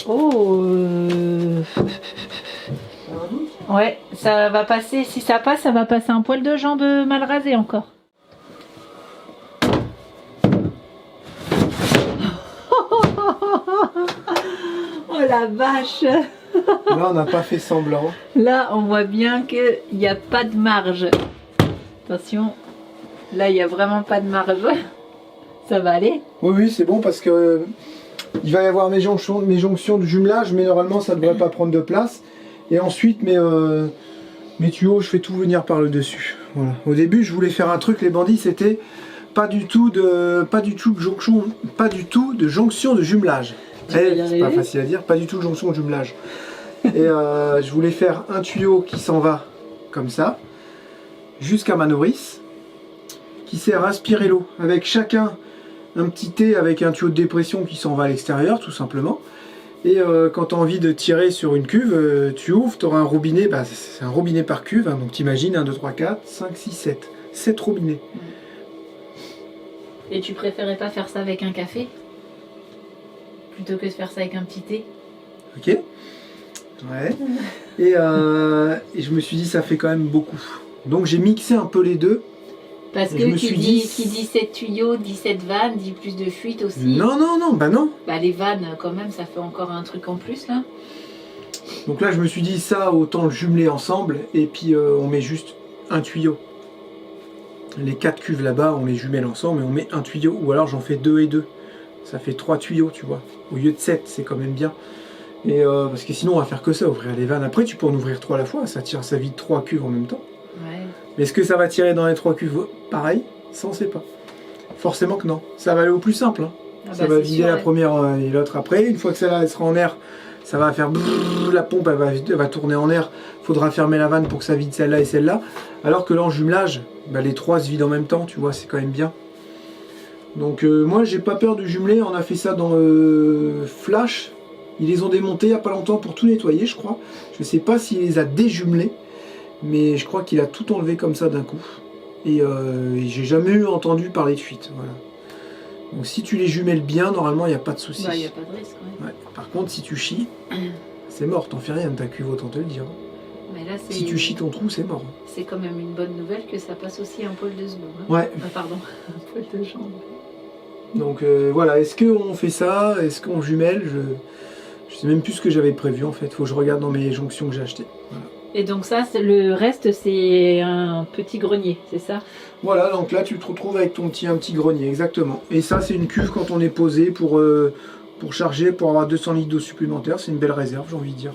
Oh. Ouais, ça va passer. Si ça passe, ça va passer un poil de jambe mal rasé encore. Oh la vache. Là, on n'a pas fait semblant. Là, on voit bien qu'il n'y a pas de marge. Attention, là, il n'y a vraiment pas de marge. Ça va aller? Oui, oui, c'est bon parce que il va y avoir mes jonctions de jumelage, mais normalement, ça ne devrait pas prendre de place. Et ensuite, mes tuyaux, je fais tout venir par le dessus. Voilà. Au début, je voulais faire un truc, les bandits, c'était pas du tout de jonction de jumelage. C'est pas facile à dire, pas du tout de jonction de jumelage. Et je voulais faire un tuyau qui s'en va comme ça, jusqu'à ma nourrice, qui sert à aspirer l'eau, avec chacun un petit T avec un tuyau de dépression qui s'en va à l'extérieur, tout simplement. Et quand tu as envie de tirer sur une cuve, tu ouvres, tu auras un robinet, c'est un robinet par cuve, hein, donc tu imagines 1, 2, 3, 4, 5, 6, 7. 7 robinets. Et tu préférais pas faire ça avec un café? Plutôt que de faire ça avec un petit thé? Ok. Ouais. Et je me suis dit, ça fait quand même beaucoup. Donc j'ai mixé un peu les deux. Parce que qui dit 7 tuyaux, 17 vannes, dit plus de fuite aussi. Non, non, non, bah non. Bah les vannes, quand même, ça fait encore un truc en plus, là. Donc là, je me suis dit, ça, autant le jumeler ensemble, et puis on met juste un tuyau. Les 4 cuves là-bas, on les jumelle ensemble, et on met un tuyau. Ou alors j'en fais 2 et 2. Ça fait 3 tuyaux, tu vois. Au lieu de 7, c'est quand même bien. Et parce que sinon, on va faire que ça, ouvrir les vannes. Après, tu peux en ouvrir 3 à la fois, ça vide 3 cuves en même temps. Ouais. Mais est-ce que ça va tirer dans les 3 cuves pareil? Ça, on sait pas. Forcément que non. Ça va aller au plus simple. Hein. Ça va vider la première et l'autre après. Une fois que celle-là elle sera en air, ça va faire brrr, la pompe, elle va tourner en air. Il faudra fermer la vanne pour que ça vide celle-là et celle-là. Alors que là, en jumelage, les 3 se vident en même temps, tu vois, c'est quand même bien. Donc moi, j'ai pas peur de jumeler. On a fait ça dans Flash. Ils les ont démontés il n'y a pas longtemps pour tout nettoyer, je crois. Je sais pas s'il les a déjumelés, mais je crois qu'il a tout enlevé comme ça d'un coup. Et j'ai jamais eu entendu parler de fuite. Voilà. Donc si tu les jumelles bien, normalement, il n'y a pas de souci. Il n'y a pas de risque. Ouais. Ouais. Par contre, si tu chies, c'est mort. T'en fais rien de ta cuve, autant te le dire. Mais là, si tu chies ton trou, c'est mort. C'est quand même une bonne nouvelle que ça passe aussi un pôle de seconde. Hein. Ouais. Pardon, un pôle de jambe. Donc voilà, est-ce qu'on fait ça? Est-ce qu'on jumelle? Je sais même plus ce que j'avais prévu en fait. Faut que je regarde dans mes jonctions que j'ai achetées. Voilà. Et donc ça, le reste, c'est un petit grenier, c'est ça? Voilà, donc là tu te retrouves avec un petit grenier, exactement. Et ça, c'est une cuve quand on est posé pour charger, pour avoir 200 litres d'eau supplémentaire. C'est une belle réserve, j'ai envie de dire.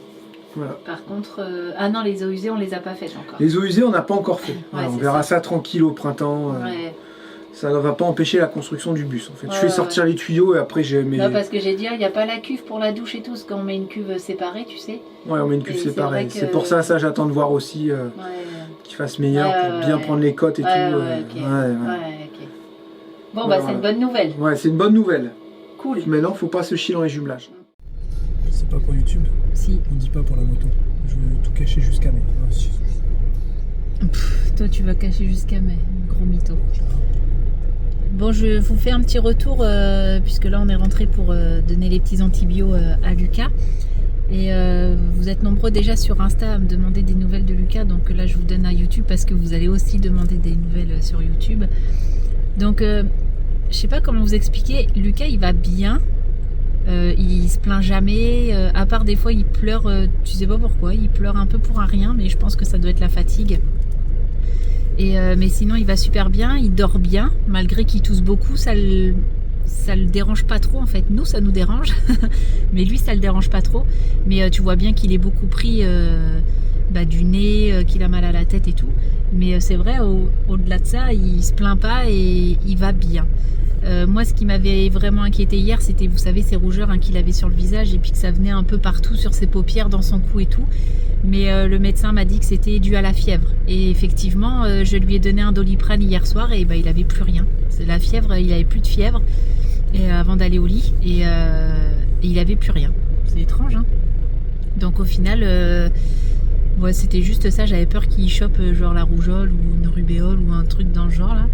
Voilà. Par contre, ah non, les eaux usées, on les a pas faites encore. Les eaux usées, on n'a pas encore fait. Ouais, on verra ça tranquille au printemps. Ouais. Ça ne va pas empêcher la construction du bus en fait. Je fais sortir les tuyaux et après j'ai mes... Non, parce que j'ai dit, il n'y a pas la cuve pour la douche et tout, parce qu'on met une cuve séparée, tu sais. Ouais, on met une cuve séparée. C'est pour ça j'attends de voir aussi qu'il fasse meilleur pour bien prendre les cotes et tout. Ok. Bon, bah c'est une bonne nouvelle. Ouais, c'est une bonne nouvelle. Cool. Maintenant, faut pas se chier dans les jumelages. C'est pas pour YouTube. Si. On dit pas pour la moto. Je veux tout cacher jusqu'à mai. Toi, tu vas cacher jusqu'à mai. Gros mytho. Bon, je vous fais un petit retour, puisque là on est rentré pour donner les petits antibiotiques à Lucas. Et vous êtes nombreux déjà sur Insta à me demander des nouvelles de Lucas, donc là je vous donne à YouTube parce que vous allez aussi demander des nouvelles sur YouTube. Donc je sais pas comment vous expliquer, Lucas il va bien, il se plaint jamais, à part des fois il pleure, tu sais pas pourquoi, il pleure un peu pour un rien, mais je pense que ça doit être la fatigue. Mais sinon il va super bien, il dort bien, malgré qu'il tousse beaucoup, ça le dérange pas trop en fait. Nous ça nous dérange, mais lui ça le dérange pas trop. Mais tu vois bien qu'il est beaucoup pris du nez, qu'il a mal à la tête et tout. Mais c'est vrai, au-delà de ça, il se plaint pas et il va bien. Moi ce qui m'avait vraiment inquiété hier, c'était, vous savez, ces rougeurs qu'il avait sur le visage et puis que ça venait un peu partout sur ses paupières, dans son cou et tout. Mais le médecin m'a dit que c'était dû à la fièvre. Et effectivement, je lui ai donné un Doliprane hier soir et il n'avait plus rien. C'est la fièvre, il n'avait plus de fièvre avant d'aller au lit. Et il n'avait plus rien. C'est étrange, hein. Donc au final, c'était juste ça. J'avais peur qu'il chope genre la rougeole ou une rubéole ou un truc dans le genre là.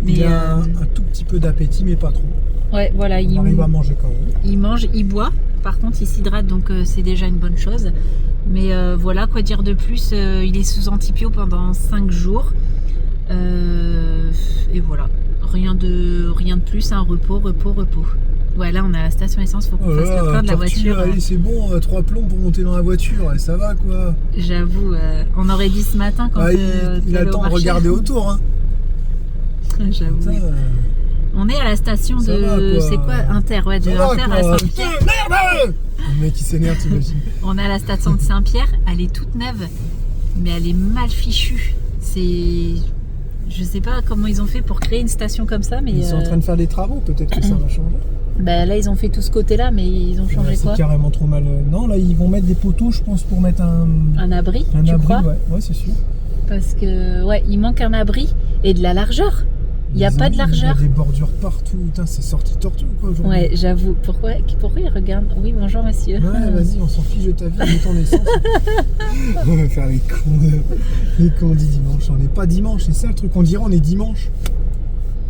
Mais, il a un tout petit peu d'appétit, mais pas trop. Ouais, voilà. Il arrive à manger quand même. Il mange, il boit. Par contre, il s'hydrate, donc c'est déjà une bonne chose. Mais voilà, quoi dire de plus, il est sous antibio pendant 5 jours. Et voilà, rien de plus, un repos. Ouais, là on est à la station essence, faut qu'on fasse le plein de la voiture. Allez, c'est bon, 3 plombs pour monter dans la voiture, et ça va quoi. J'avoue, on aurait dit ce matin quand il a le temps de regarder autour. Hein. J'avoue. Putain, On est à la station ça de. va, quoi. C'est quoi Inter, ouais, de ça va, Inter à quoi. Saint-Pierre. Putain, merde. Le mec qui s'énerve, t'imagines. On est à la station de Saint-Pierre, elle est toute neuve, mais elle est mal fichue. C'est. Je sais pas comment ils ont fait pour créer une station comme ça, mais. Ils sont en train de faire des travaux, peut-être que ça va changer. Bah là ils ont fait tout ce côté-là, mais ils ont changé quoi? C'est carrément trop mal. Non, là ils vont mettre des poteaux, je pense, pour mettre Un abri, un tu abri, crois? ouais, c'est sûr. Parce que, ouais, il manque un abri et de la largeur. Il n'y a pas de largeur. Il y a des bordures partout. Putain, c'est sorti tortue quoi aujourd'hui. Ouais, j'avoue. Pourquoi ils regardent? Oui, bonjour monsieur. Ouais, vas-y, on s'en fiche de ta vie, mets ton essence. On va faire les cons du dimanche. On n'est pas dimanche, c'est ça le truc. On dirait on est dimanche.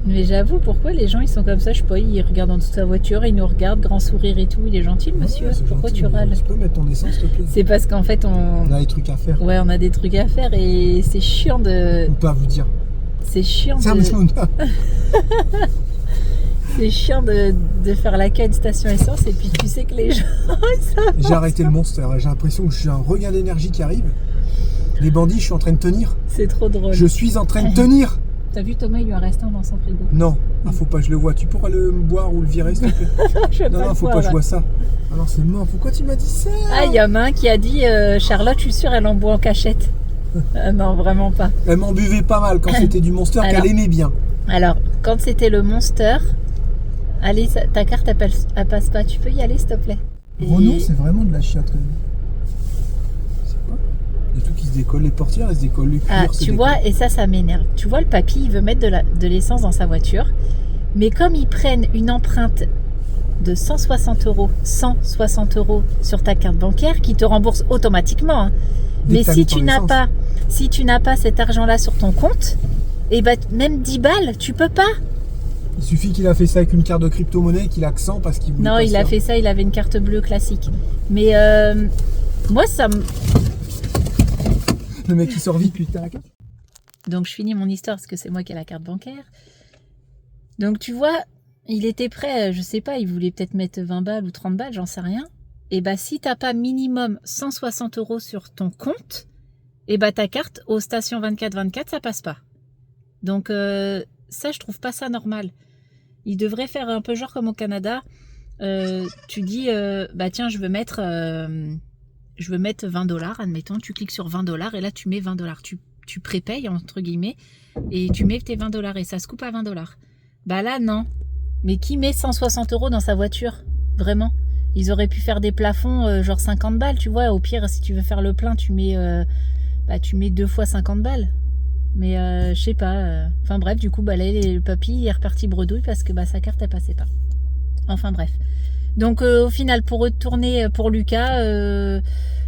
Mais j'avoue, pourquoi les gens ils sont comme ça? Je sais pas, ils regardent dans toute sa voiture, ils nous regardent, grand sourire et tout. Il est gentil le monsieur. Ouais, Pourquoi gentil, tu râles? Tu peux mettre ton essence s'il te plaît? C'est parce qu'en fait On a des trucs à faire. Ouais, on a des trucs à faire et c'est chiant de. On peut pas vous dire. C'est chiant C'est un de. Mouna. C'est chiant de faire l'accueil à une station essence et puis tu sais que les gens ils savent. J'ai arrêté le monster. J'ai l'impression que j'ai un regain d'énergie qui arrive. Les bandits, je suis en train de tenir. C'est trop drôle. Je suis en train de tenir. T'as vu Thomas, il lui en reste un dans son frigo. Non, faut pas, je le vois. Tu pourras le boire ou le virer s'il te plaît? Je vais Non, le faut voir, pas que je là. vois ça. Ah non, c'est mort. Pourquoi tu m'as dit ça? Ah, il y en a un qui a dit Charlotte, je suis sûre, elle en boit en cachette. Non, vraiment pas. Elle m'en buvait pas mal quand c'était du monster Alors. qu'elle aimait bien. Alors, quand c'était le Monster, allez, ta carte, elle passe pas. Tu peux y aller, s'il te plaît? Renault, c'est vraiment de la chiotte quand même. C'est pas. Les trucs qui se décollent, les portières, elles se décollent, les cuirs Ah, se tu décollent. vois, et ça m'énerve. Tu vois, le papy, il veut mettre de l'essence dans sa voiture. Mais comme ils prennent une empreinte de 160 € sur ta carte bancaire, qui te rembourse automatiquement. Hein. Dès Mais que t'as si mis ton essence. tu n'as pas cet argent-là sur ton compte, et ben même 10 balles, tu peux pas. Il suffit qu'il a fait ça avec une carte de crypto-monnaie, qu'il a que 100 parce qu'il voulait Non, pas il se a faire. fait ça, il avait une carte bleue classique. Mais moi, ça me... Le mec qui sort vite, lui, t'as la carte. Donc je finis mon histoire parce que c'est moi qui ai la carte bancaire. Donc tu vois, il était prêt, je sais pas, il voulait peut-être mettre 20 balles ou 30 balles, j'en sais rien. Et bah si t'as pas minimum 160 € sur ton compte, et bah ta carte aux stations 24/24 ça passe pas. Donc ça je trouve pas ça normal. Il devrait faire un peu genre comme au Canada. Tu dis bah tiens je veux mettre 20 $, admettons, tu cliques sur 20 $ et là tu mets 20 $. Tu prépayes entre guillemets et tu mets tes 20 $ et ça se coupe à 20 $. Bah là non. Mais qui met 160 € dans sa voiture? Vraiment? Ils auraient pu faire des plafonds genre 50 balles, tu vois. Au pire, si tu veux faire le plein, tu mets 2 fois 50 balles. Mais je sais pas. Enfin bref, du coup, bah là, le papy il est reparti bredouille parce que bah, sa carte elle passait pas. Enfin bref. Donc au final, pour retourner pour Lucas,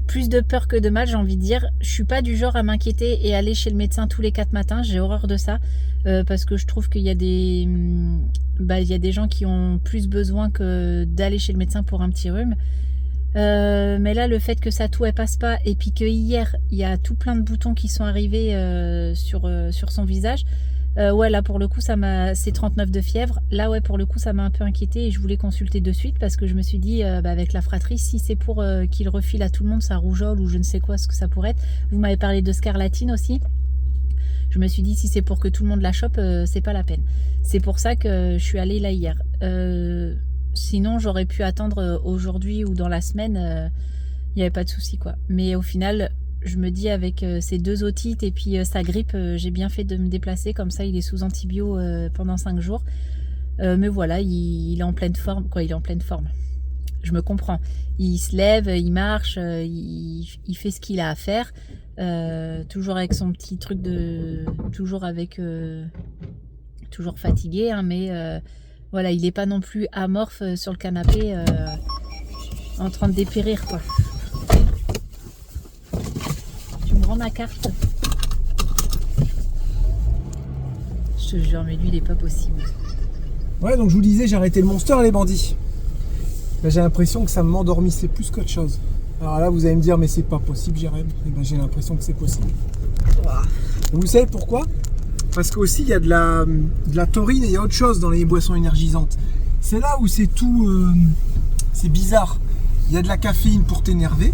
plus de peur que de mal, j'ai envie de dire. Je suis pas du genre à m'inquiéter et aller chez le médecin tous les 4 matins. J'ai horreur de ça parce que je trouve qu'il y a des gens qui ont plus besoin que d'aller chez le médecin pour un petit rhume. Mais là, le fait que sa toux elle passe pas et puis que hier il y a tout plein de boutons qui sont arrivés sur son visage. Ouais, là pour le coup c'est 39 de fièvre. Là ouais, pour le coup ça m'a un peu inquiétée et je voulais consulter de suite parce que je me suis dit avec la fratrie, si c'est pour qu'il refile à tout le monde sa rougeole ou je ne sais quoi ce que ça pourrait être. Vous m'avez parlé de scarlatine aussi. Je me suis dit si c'est pour que tout le monde la chope, c'est pas la peine. C'est pour ça que je suis allée là hier. Sinon j'aurais pu attendre aujourd'hui ou dans la semaine, il n'y avait pas de souci quoi. Mais au final je me dis avec ces 2 otites et puis sa grippe, j'ai bien fait de me déplacer, comme ça il est sous antibio pendant 5 jours. Mais voilà, il est en pleine forme, quoi, il est en pleine forme. Je me comprends. Il se lève, il marche, il fait ce qu'il a à faire. Toujours avec son petit truc toujours fatigué, hein, mais voilà, il n'est pas non plus amorphe sur le canapé en train de dépérir, quoi. Tu me rends ma carte? Je te jure, mais lui, il est pas possible. Ouais, donc je vous disais, j'ai arrêté le monster et les bandits. Là, j'ai l'impression que ça m'endormissait plus qu'autre chose. Alors là, vous allez me dire, mais c'est pas possible, Jérém. Et ben, j'ai l'impression que c'est possible. Et vous savez pourquoi? Parce qu'aussi, il y a de la taurine et il y a autre chose dans les boissons énergisantes. c'est là où c'est tout... c'est bizarre. Il y a de la caféine pour t'énerver,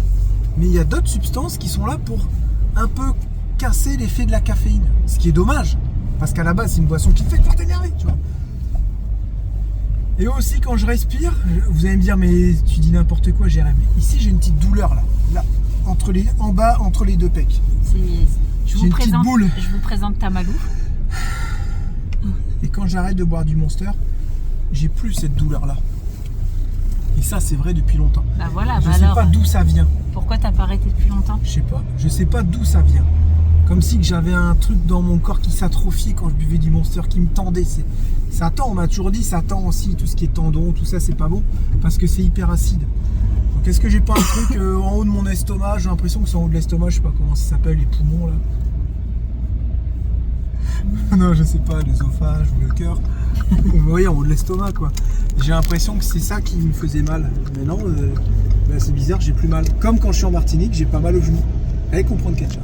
mais il y a d'autres substances qui sont là pour un peu casser l'effet de la caféine. Ce qui est dommage, parce qu'à la base, c'est une boisson qui te fait pour t'énerver, tu vois. Et aussi, quand je respire, vous allez me dire, mais tu dis n'importe quoi, Jérémy. Ici, j'ai une petite douleur, là en bas, entre les deux pecs. Je vous présente Tamalou. Et quand j'arrête de boire du Monster, j'ai plus cette douleur-là. Et ça, c'est vrai depuis longtemps. Bah voilà, je sais pas d'où ça vient. Pourquoi t'as pas arrêté depuis longtemps? Je sais pas d'où ça vient. Comme si que j'avais un truc dans mon corps qui s'atrophiait quand je buvais du Monster, qui me tendait. Ça tend, on m'a toujours dit, ça tend aussi, tout ce qui est tendon, tout ça, c'est pas bon, parce que c'est hyper acide. Donc est-ce que j'ai pas un truc en haut de mon estomac? J'ai l'impression que c'est en haut de l'estomac, je sais pas comment ça s'appelle, les poumons là. Non, je sais pas, l'œsophage ou le cœur. Vous voyez, en haut de l'estomac, quoi. J'ai l'impression que c'est ça qui me faisait mal. Mais non, c'est bizarre, j'ai plus mal. Comme quand je suis en Martinique, j'ai pas mal au genou. Allez comprendre quelque chose.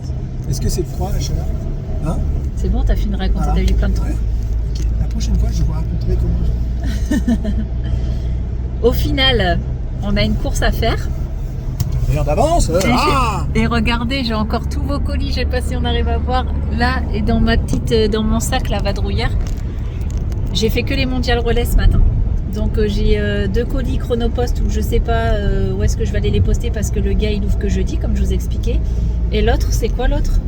Est-ce que c'est le froid, la chaleur? Hein? C'est bon, t'as fini de raconter ta vie plein de trucs. Ouais. Okay. La prochaine fois, je vous raconterai comment. Au final, on a une course à faire. D'ailleurs d'avance. Et regardez, j'ai encore tous vos colis. Je sais pas si on arrive à voir là et dans mon sac la vadrouillère. J'ai fait que les mondiales relais ce matin. Donc j'ai 2 colis Chronopost où je sais pas où est-ce que je vais aller les poster parce que le gars il ouvre que jeudi comme je vous ai expliqué. Et l'autre, c'est quoi l'autre?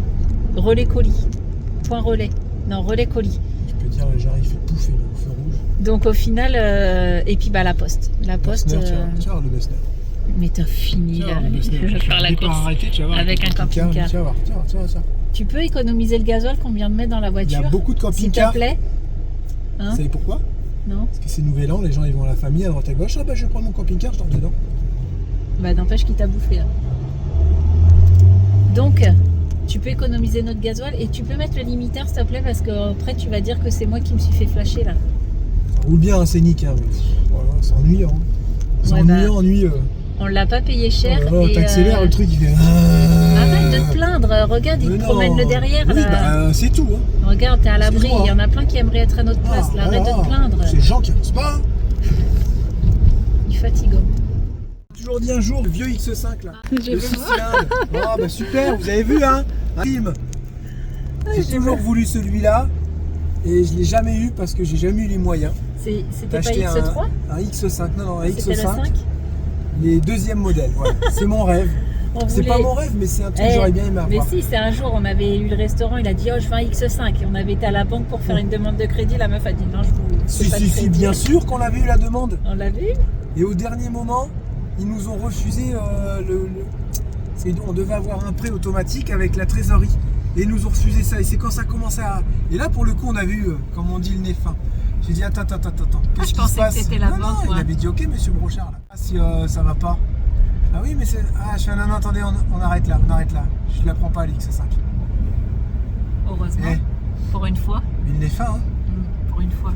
Relais colis. Point relais. Non, relais colis. Je peux dire, j'arrive, il fait pouffer le feu rouge. Donc au final, et puis bah la poste. La poste. Tu vas voir le Bessner. Mais t'as fini là. Je vais faire la course arrêter, tu vas voir, avec un camping-car. Tu vas voir, ça. Tu peux économiser le gasoil qu'on vient de mettre dans la voiture? Il y a beaucoup de camping-cars. S'il te plaît. Vous savez pourquoi? Non. Parce que c'est nouvel an, les gens ils vont à la famille à droite à gauche. Ah bah je vais prendre mon camping-car, je dors dedans. Bah n'empêche qu'il t'a bouffé là. Donc tu peux économiser notre gasoil et tu peux mettre le limiteur s'il te plaît parce qu'après tu vas dire que c'est moi qui me suis fait flasher là. Ça roule bien, c'est nickel, mais voilà, c'est ennuyant. C'est ennuyeux. On l'a pas payé cher. T'accélères, le truc il fait. Arrête de te plaindre, regarde, il te promène le derrière. Oui, là. bah c'est tout. Hein. Regarde, t'es à l'abri, il y en a plein qui aimeraient être à notre place. Là, arrête de te plaindre. C'est Jean qui avance pas. Il fatigue. Toujours dit un jour, le vieux X5 là. Le 6 cylindres. Ah bah super, vous avez vu hein. J'ai toujours voulu celui-là et je l'ai jamais eu parce que j'ai jamais eu les moyens. C'était pas X3 un X5, non, un X5. Les deuxièmes modèles, voilà. C'est mon rêve. C'est pas mon rêve, mais c'est un truc que j'aurais bien aimé avoir. Mais si, c'est un jour, on avait eu le restaurant, il a dit, oh, je veux un X5. Et on avait été à la banque pour faire une demande de crédit. La meuf a dit, non, je vous. Si, bien sûr qu'on avait eu la demande. On l'avait eu. Et au dernier moment, ils nous ont refusé on devait avoir un prêt automatique avec la trésorerie. Et ils nous ont refusé ça. Et c'est quand ça commençait à. Et là, pour le coup, on avait eu, comme on dit, le nez fin. J'ai dit, attends. Qu'est-ce qui se passe? Que c'était la banque. Non, il avait dit, ok, monsieur Brochard. Là. Ah, si ça va pas. Ah oui, mais c'est. Ah, je fais non, attendez, on arrête là. Je la prends pas, l'X5. Heureusement. Pour une fois. Il n'est fin, hein. Pour une fois.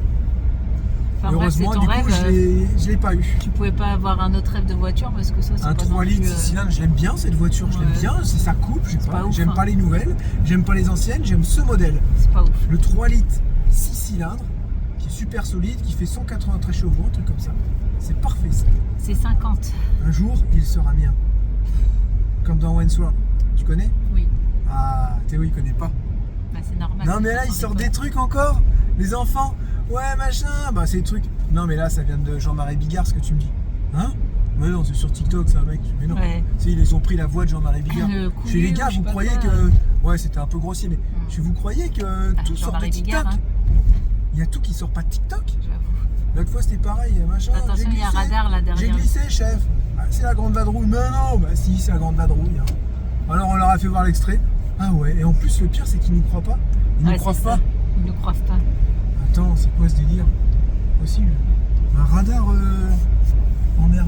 Enfin, heureusement, bref, du coup, je l'ai pas eu. Tu pouvais pas avoir un autre rêve de voiture parce que ça, c'est un pas 3 litres 6 cylindres, je l'aime bien cette voiture, je l'aime bien, ça coupe, j'aime pas les nouvelles, j'aime pas les anciennes, j'aime ce modèle. C'est pas ouf. Le 3 litres 6 cylindres, qui est super solide, qui fait 193 chevaux, un truc comme ça. C'est parfait ça. C'est 50. Un jour, il sera mien. Comme dans Wentworth. Tu connais? Oui. Ah, Théo, il connaît pas. Bah, c'est normal. Non, mais là, il sort des trucs encore. Les enfants, ouais, machin. Bah, c'est des trucs. Non, mais là, ça vient de Jean-Marie Bigard, ce que tu me dis. Hein? Mais non, c'est sur TikTok, ça, mec. Mais non. Ouais. Tu sais, ils ont pris la voix de Jean-Marie Bigard. Chez les gars, vous croyez que. Ouais, c'était un peu grossier, mais vous croyez que tout sort de TikTok? Bigard, hein. Il y a tout qui sort pas de TikTok? J'avoue. L'autre fois, c'était pareil, machin. Attention, il y a un radar là derrière. J'ai glissé, chef. Bah, c'est la grande vadrouille. Mais non, bah si, c'est la grande vadrouille. Hein. Alors, on leur a fait voir l'extrait. Ah ouais, et en plus, le pire, c'est qu'ils nous croient pas. Ils nous croient pas. Ils nous croient pas. Attends, c'est quoi ce délire? Possible. Un radar en merde.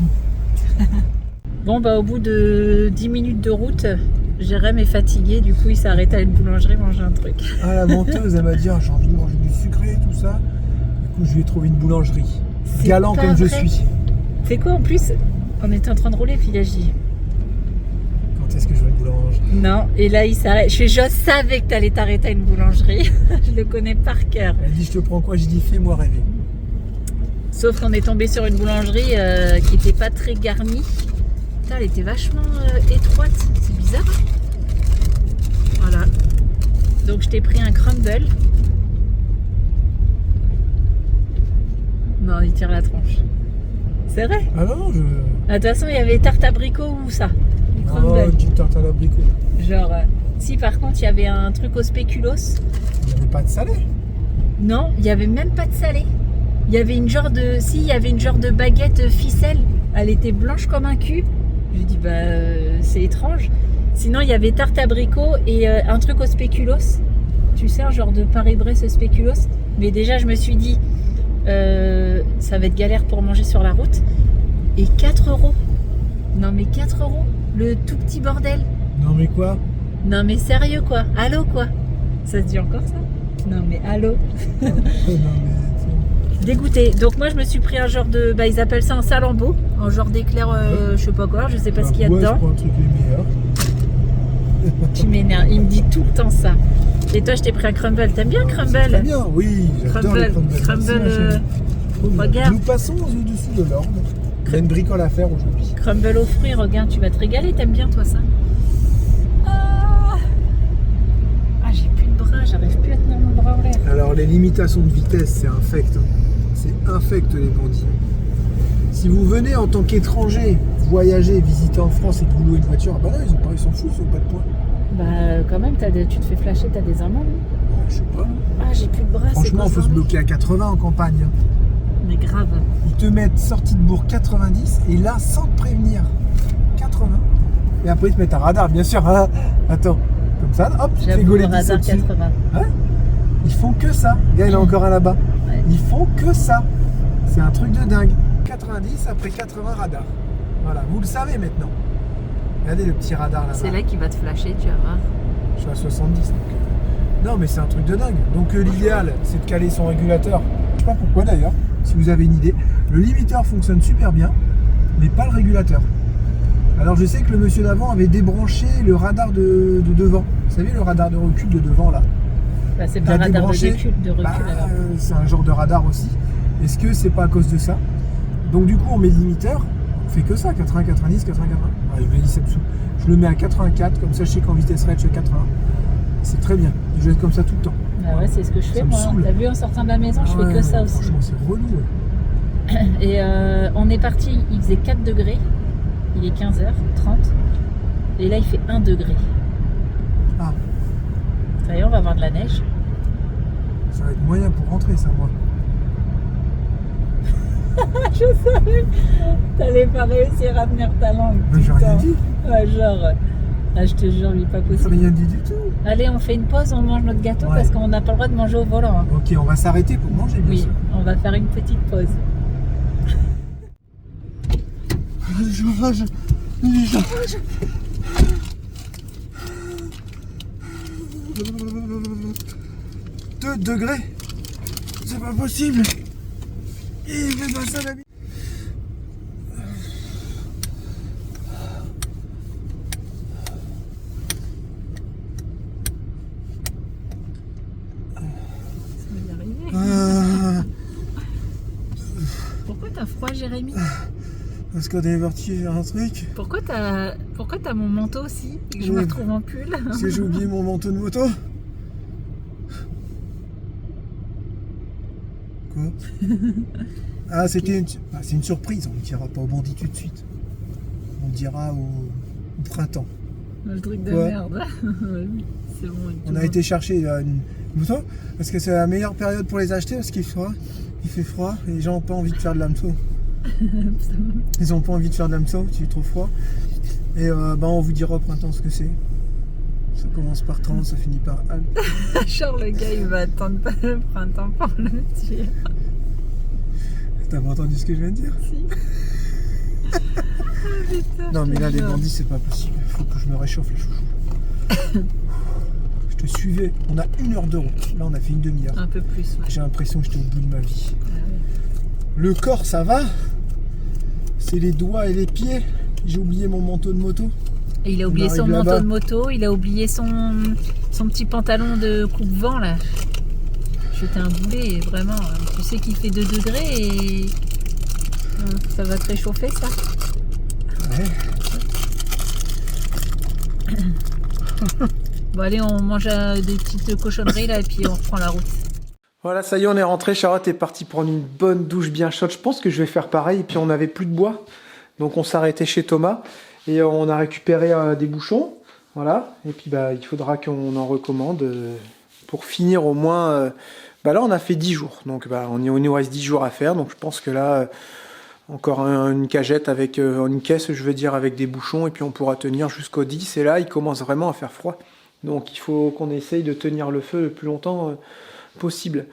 Bon, bah, au bout de 10 minutes de route, Jérém est fatigué. Du coup, il s'est arrêté à une boulangerie manger un truc. Ah, la menteuse, elle m'a dit, j'ai envie de manger du sucré et tout ça. Du coup, je lui ai trouvé une boulangerie. Galant comme je suis. C'est quoi en plus? On était en train de rouler, puis il a dit. Quand est-ce que je vais à une boulangerie? Non, et là il s'arrête. Je savais que tu allais t'arrêter à une boulangerie. Je le connais par cœur. Elle dit, je te prends quoi? Je dis, fais-moi rêver. Sauf qu'on est tombé sur une boulangerie qui était pas très garnie. Putain, elle était vachement étroite. C'est bizarre. Voilà. Donc je t'ai pris un crumble. Non, il tire la tronche. C'est vrai? Ah non, De toute façon, il y avait tarte abricot ou ça? Du Oh, crumble. petite tarte à l'abricot. Genre, si par contre, il y avait un truc au spéculoos. Il n'y avait pas de salé. Non, il n'y avait même pas de salé. Il y avait une genre de... Si, il y avait une genre de baguette ficelle. Elle était blanche comme un cul. J'ai dit, c'est étrange. Sinon, il y avait tarte abricot et un truc au spéculoos. Tu sais, un genre de Paris-Brest spéculoos. Mais déjà, je me suis dit, ça va être galère pour manger sur la route. Et 4 €. Non, mais 4 €. Le tout petit bordel. Non mais quoi? Non, mais sérieux, quoi. Allô, quoi. Ça se dit encore, ça? Non, mais allô. Non mais... Dégoûté. Donc moi je me suis pris un genre de, ils appellent ça un salambeau, un genre d'éclair, je sais pas quoi, je sais pas ce qu'il y a ouais, dedans. je prends un truc les meilleurs. Tu m'énerves, il me dit tout le temps ça. Et toi je t'ai pris un crumble, t'aimes bien crumble? Très bien, oui, j'adore les crumbles. Crumble, regarde. Nous passons au-dessus de l'orme. Il y a une bricole à faire aujourd'hui. Crumble aux fruits, regarde, tu vas te régaler, t'aimes bien toi ça? Ah, j'ai plus de bras, j'arrive plus à tenir mon bras en l'air. Alors les limitations de vitesse, c'est infect. Hein. C'est infect les bandits. Si vous venez en tant qu'étranger, voyager, visiter en France et que vous louez une voiture, bah non, ils s'en foutent, ils ont pas de points. Quand même, tu te fais flasher, t'as des amendes. Je sais pas. Ah, j'ai plus de bras. Franchement, il faut se bloquer à 80 en campagne. Hein. Mais grave. Ils te mettent sortie de bourg 90 et là, sans te prévenir, 80. Et après, ils te mettent un radar, bien sûr. Hein. Attends, comme ça, hop, tu fais J'avoue, gauler le 10 radar au-dessus. 80. Hein? Ils font que ça. Le gars, il a encore un là-bas. Ouais. Ils font que ça. C'est un truc de dingue. 90 après 80 radars. Voilà, vous le savez maintenant. Regardez le petit radar là-bas. C'est là qu'il va te flasher, tu vas voir. Je suis à 70. Donc, non, mais c'est un truc de dingue. Donc l'idéal, c'est de caler son régulateur. Je sais pas pourquoi d'ailleurs, si vous avez une idée. Le limiteur fonctionne super bien, mais pas le régulateur. Alors je sais que le monsieur d'avant avait débranché le radar de devant. Vous savez, le radar de recul de devant là. C'est Il pas a un radar de débranché. recul alors. C'est un genre de radar aussi. Est-ce que c'est pas à cause de ça? Donc du coup on met le limiteur, on fait que ça, 80, 90, 80, 80. Ouais, je me dis ça me saoule. Je le mets à 84, comme ça je sais qu'en vitesse raid je suis à 80. C'est très bien, je vais être comme ça tout le temps. Ah ouais, c'est ce que je fais Ça me moi. saoule. T'as vu en sortant de la maison, je fais que ça aussi. Franchement c'est relou. Ouais. Et on est parti, il faisait 4 degrés. Il est 15h30. Et là il fait 1 degré. Ah, Ça y est, on va avoir de la neige. ça va être moyen pour rentrer ça moi. Je savais. T'allais pas réussir à tenir ta langue. Mais j'ai rien putain. dit. Ouais, genre. Ah, je te jure, il est pas J'ai possible. rien dit du tout. Allez, on fait une pause, on mange notre gâteau Ouais. parce qu'on n'a pas le droit de manger au volant. Hein. Ok, on va s'arrêter pour manger bien Oui, sûr. on va faire une petite pause. Je 2 degrés. C'est pas possible. Il fait pas ça l'ami. Pourquoi t'as froid, Jérémy? Parce qu'on est parti faire un truc. Pourquoi t'as mon manteau aussi et que je me Oui. retrouve en pull? Parce que j'ai oublié mon manteau de moto. Quoi? Ah, c'était c'est une surprise. On ne dira pas au bandit tout de suite. On le dira au printemps. Le truc de Quoi? merde. C'est bon. On a été chercher une moto parce que c'est la meilleure période pour les acheter parce qu'il fait froid et les gens n'ont pas envie de faire de la moto. Ils n'ont pas envie de faire de la moto, il est trop froid. Et on vous dira au printemps ce que c'est. Ça commence par 30, ça finit par Al. Genre le gars il va attendre pas le printemps pour le dire. T'as pas entendu ce que je viens de dire? Si. Putain, Non je mais te là les jure. bandits c'est pas possible, il faut que je me réchauffe les chouchous. Je te suivais, on a 1 heure de route, là on a fait une demi-heure. Un peu plus, ouais. J'ai l'impression que j'étais au bout de ma vie. Ah ouais. Le corps ça va, c'est les doigts et les pieds. J'ai oublié mon manteau de moto. Et il a oublié On son arrive manteau là-bas. de moto, il a oublié son petit pantalon de coupe-vent là. jeter un boulet, et vraiment, tu sais qu'il fait 2 degrés et ça va te réchauffer ça. Ouais. Bon allez, on mange des petites cochonneries là et puis on reprend la route. Voilà, ça y est, on est rentré. Charlotte est partie prendre une bonne douche bien chaude. Je pense que je vais faire pareil. Et puis on n'avait plus de bois. Donc on s'est arrêté chez Thomas. Et on a récupéré des bouchons. Voilà. Et puis bah, il faudra qu'on en recommande pour finir au moins... Bah là, on a fait 10 jours. Donc bah, il nous reste 10 jours à faire. Donc je pense que là, encore une cagette avec... une caisse, je veux dire, avec des bouchons. Et puis on pourra tenir jusqu'au 10. Et là, il commence vraiment à faire froid. Donc il faut qu'on essaye de tenir le feu le plus longtemps possible.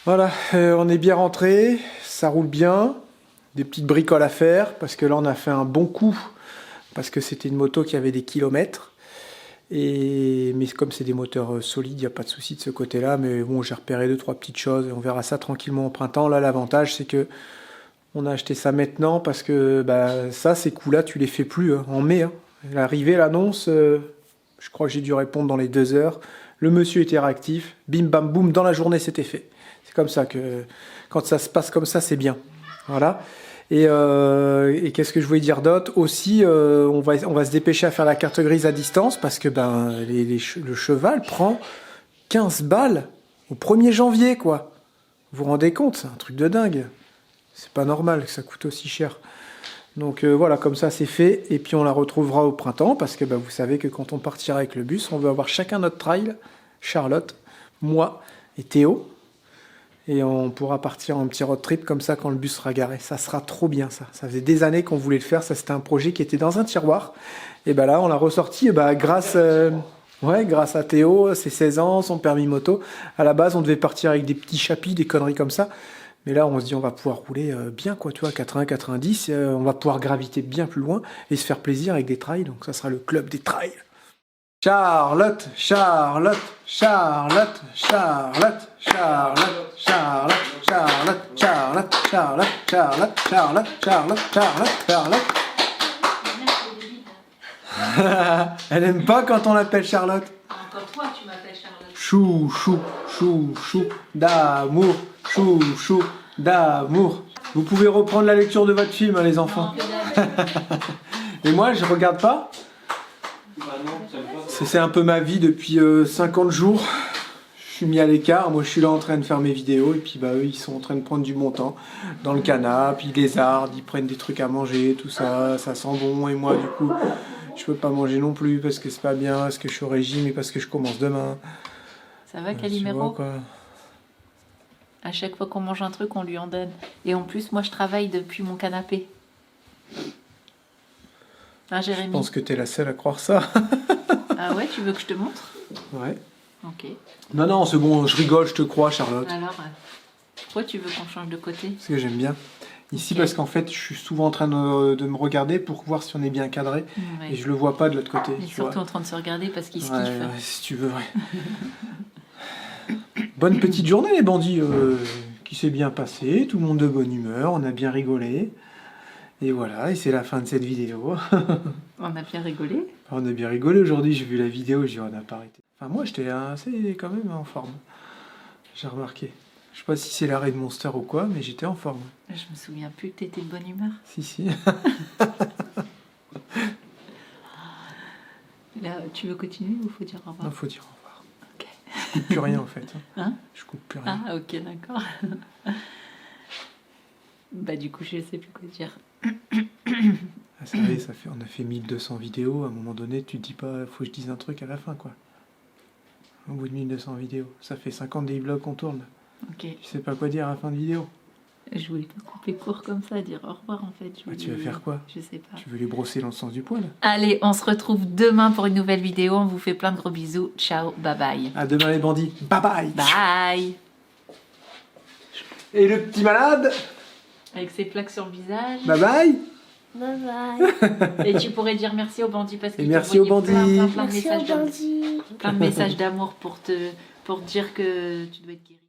Voilà, on est bien rentré, ça roule bien, des petites bricoles à faire, parce que là on a fait un bon coup, parce que c'était une moto qui avait des kilomètres, mais comme c'est des moteurs solides, il n'y a pas de souci de ce côté-là, mais bon, j'ai repéré 2-3 petites choses, et on verra ça tranquillement au printemps. Là, l'avantage, c'est que on a acheté ça maintenant, parce que bah, ça, ces coups-là, tu les fais plus en mai. L'arrivée, l'annonce, je crois que j'ai dû répondre dans les 2 heures. Le monsieur était réactif, bim bam boum, dans la journée c'était fait. C'est comme ça que quand ça se passe comme ça, c'est bien. Voilà. Et qu'est-ce que je voulais dire d'autre aussi, on va se dépêcher à faire la carte grise à distance parce que ben le cheval prend 15 balles au 1er janvier quoi. Vous vous rendez compte, c'est un truc de dingue. C'est pas normal que ça coûte aussi cher. Donc voilà, comme ça c'est fait, et puis on la retrouvera au printemps, parce que bah, vous savez que quand on partira avec le bus, on veut avoir chacun notre trail, Charlotte, moi et Théo, et on pourra partir en petit road trip comme ça quand le bus sera garé. Ça sera trop bien ça. Ça faisait des années qu'on voulait le faire, ça c'était un projet qui était dans un tiroir, et bah là on l'a ressorti, et bah grâce à Théo, ses 16 ans, son permis moto. À la base on devait partir avec des petits chapis, des conneries comme ça. Mais là, on se dit, on va pouvoir rouler bien, quoi, tu vois, 80-90, on va pouvoir graviter bien plus loin et se faire plaisir avec des trails. Donc, ça sera le club des trails. Charlotte, Charlotte, Charlotte, Charlotte, Charlotte, Charlotte, Charlotte, Charlotte, Charlotte, Charlotte, Charlotte, Charlotte, Charlotte, Charlotte. Elle aime pas quand on l'appelle Charlotte. Encore toi, tu m'appelles Charlotte. Chou, chou, chou, chou, d'amour. Chou, chou, d'amour. Vous pouvez reprendre la lecture de votre film, les enfants. Et moi, je regarde pas. C'est un peu ma vie depuis 50 jours. Je suis mis à l'écart. Moi, je suis là en train de faire mes vidéos. Et puis, bah, eux, ils sont en train de prendre du bon temps dans le canapé. Ils lézardent, ils prennent des trucs à manger, tout ça. Ça sent bon. Et moi, du coup, je peux pas manger non plus parce que c'est pas bien, parce que je suis au régime et parce que je commence demain. Ça va, Calimero? À chaque fois qu'on mange un truc, on lui en donne. Et en plus, moi, je travaille depuis mon canapé. Hein, Jérémy? Je pense que t'es la seule à croire ça. Ah ouais, tu veux que je te montre? Ouais. Ok. Non, c'est bon, je rigole, je te crois, Charlotte. Alors, pourquoi tu veux qu'on change de côté? Parce que j'aime bien. Ici, Okay. Parce qu'en fait, je suis souvent en train de me regarder pour voir si on est bien cadré. Ouais. Et je le vois pas de l'autre côté. Il est tu surtout vois. en train de se regarder parce qu'il se Ouais, kiffe. ouais, si tu veux, ouais. Bonne petite journée, les bandits, qui s'est bien passée. Tout le monde de bonne humeur, on a bien rigolé. Et voilà, et c'est la fin de cette vidéo. On a bien rigolé. On a bien rigolé aujourd'hui, j'ai vu la vidéo, j'ai dit on n'a pas arrêté. Enfin, moi, j'étais assez quand même en forme. J'ai remarqué. Je sais pas si c'est l'arrêt de Monster ou quoi, mais j'étais en forme. Je me souviens plus que t'étais de bonne humeur. Si. Là, tu veux continuer ou faut dire au revoir? Non, faut dire au revoir. Ok. Je coupe plus rien en fait. Hein? Je coupe plus rien. Ah, ok, d'accord. Bah, du coup, je sais plus quoi dire. Ah, ça y est, on a fait 1200 vidéos. À un moment donné, tu te dis pas, faut que je dise un truc à la fin, quoi. Au bout de 1200 vidéos. Ça fait 50 des vlogs qu'on tourne. Ok. Tu sais pas quoi dire à la fin de vidéo. Je voulais pas couper court comme ça, dire au revoir en fait. Tu vas faire quoi? Je sais pas. Tu veux les brosser dans le sens du poil? Allez, on se retrouve demain pour une nouvelle vidéo. On vous fait plein de gros bisous. Ciao, bye bye. À demain les bandits. Bye bye. Bye. Et le petit malade? Avec ses plaques sur le visage. Bye bye. Bye bye. Et tu pourrais dire merci aux bandits parce qu'ils Et merci aux bandits. plein de Merci messages aux bandits. plein de messages d'amour pour dire que tu dois être guéri.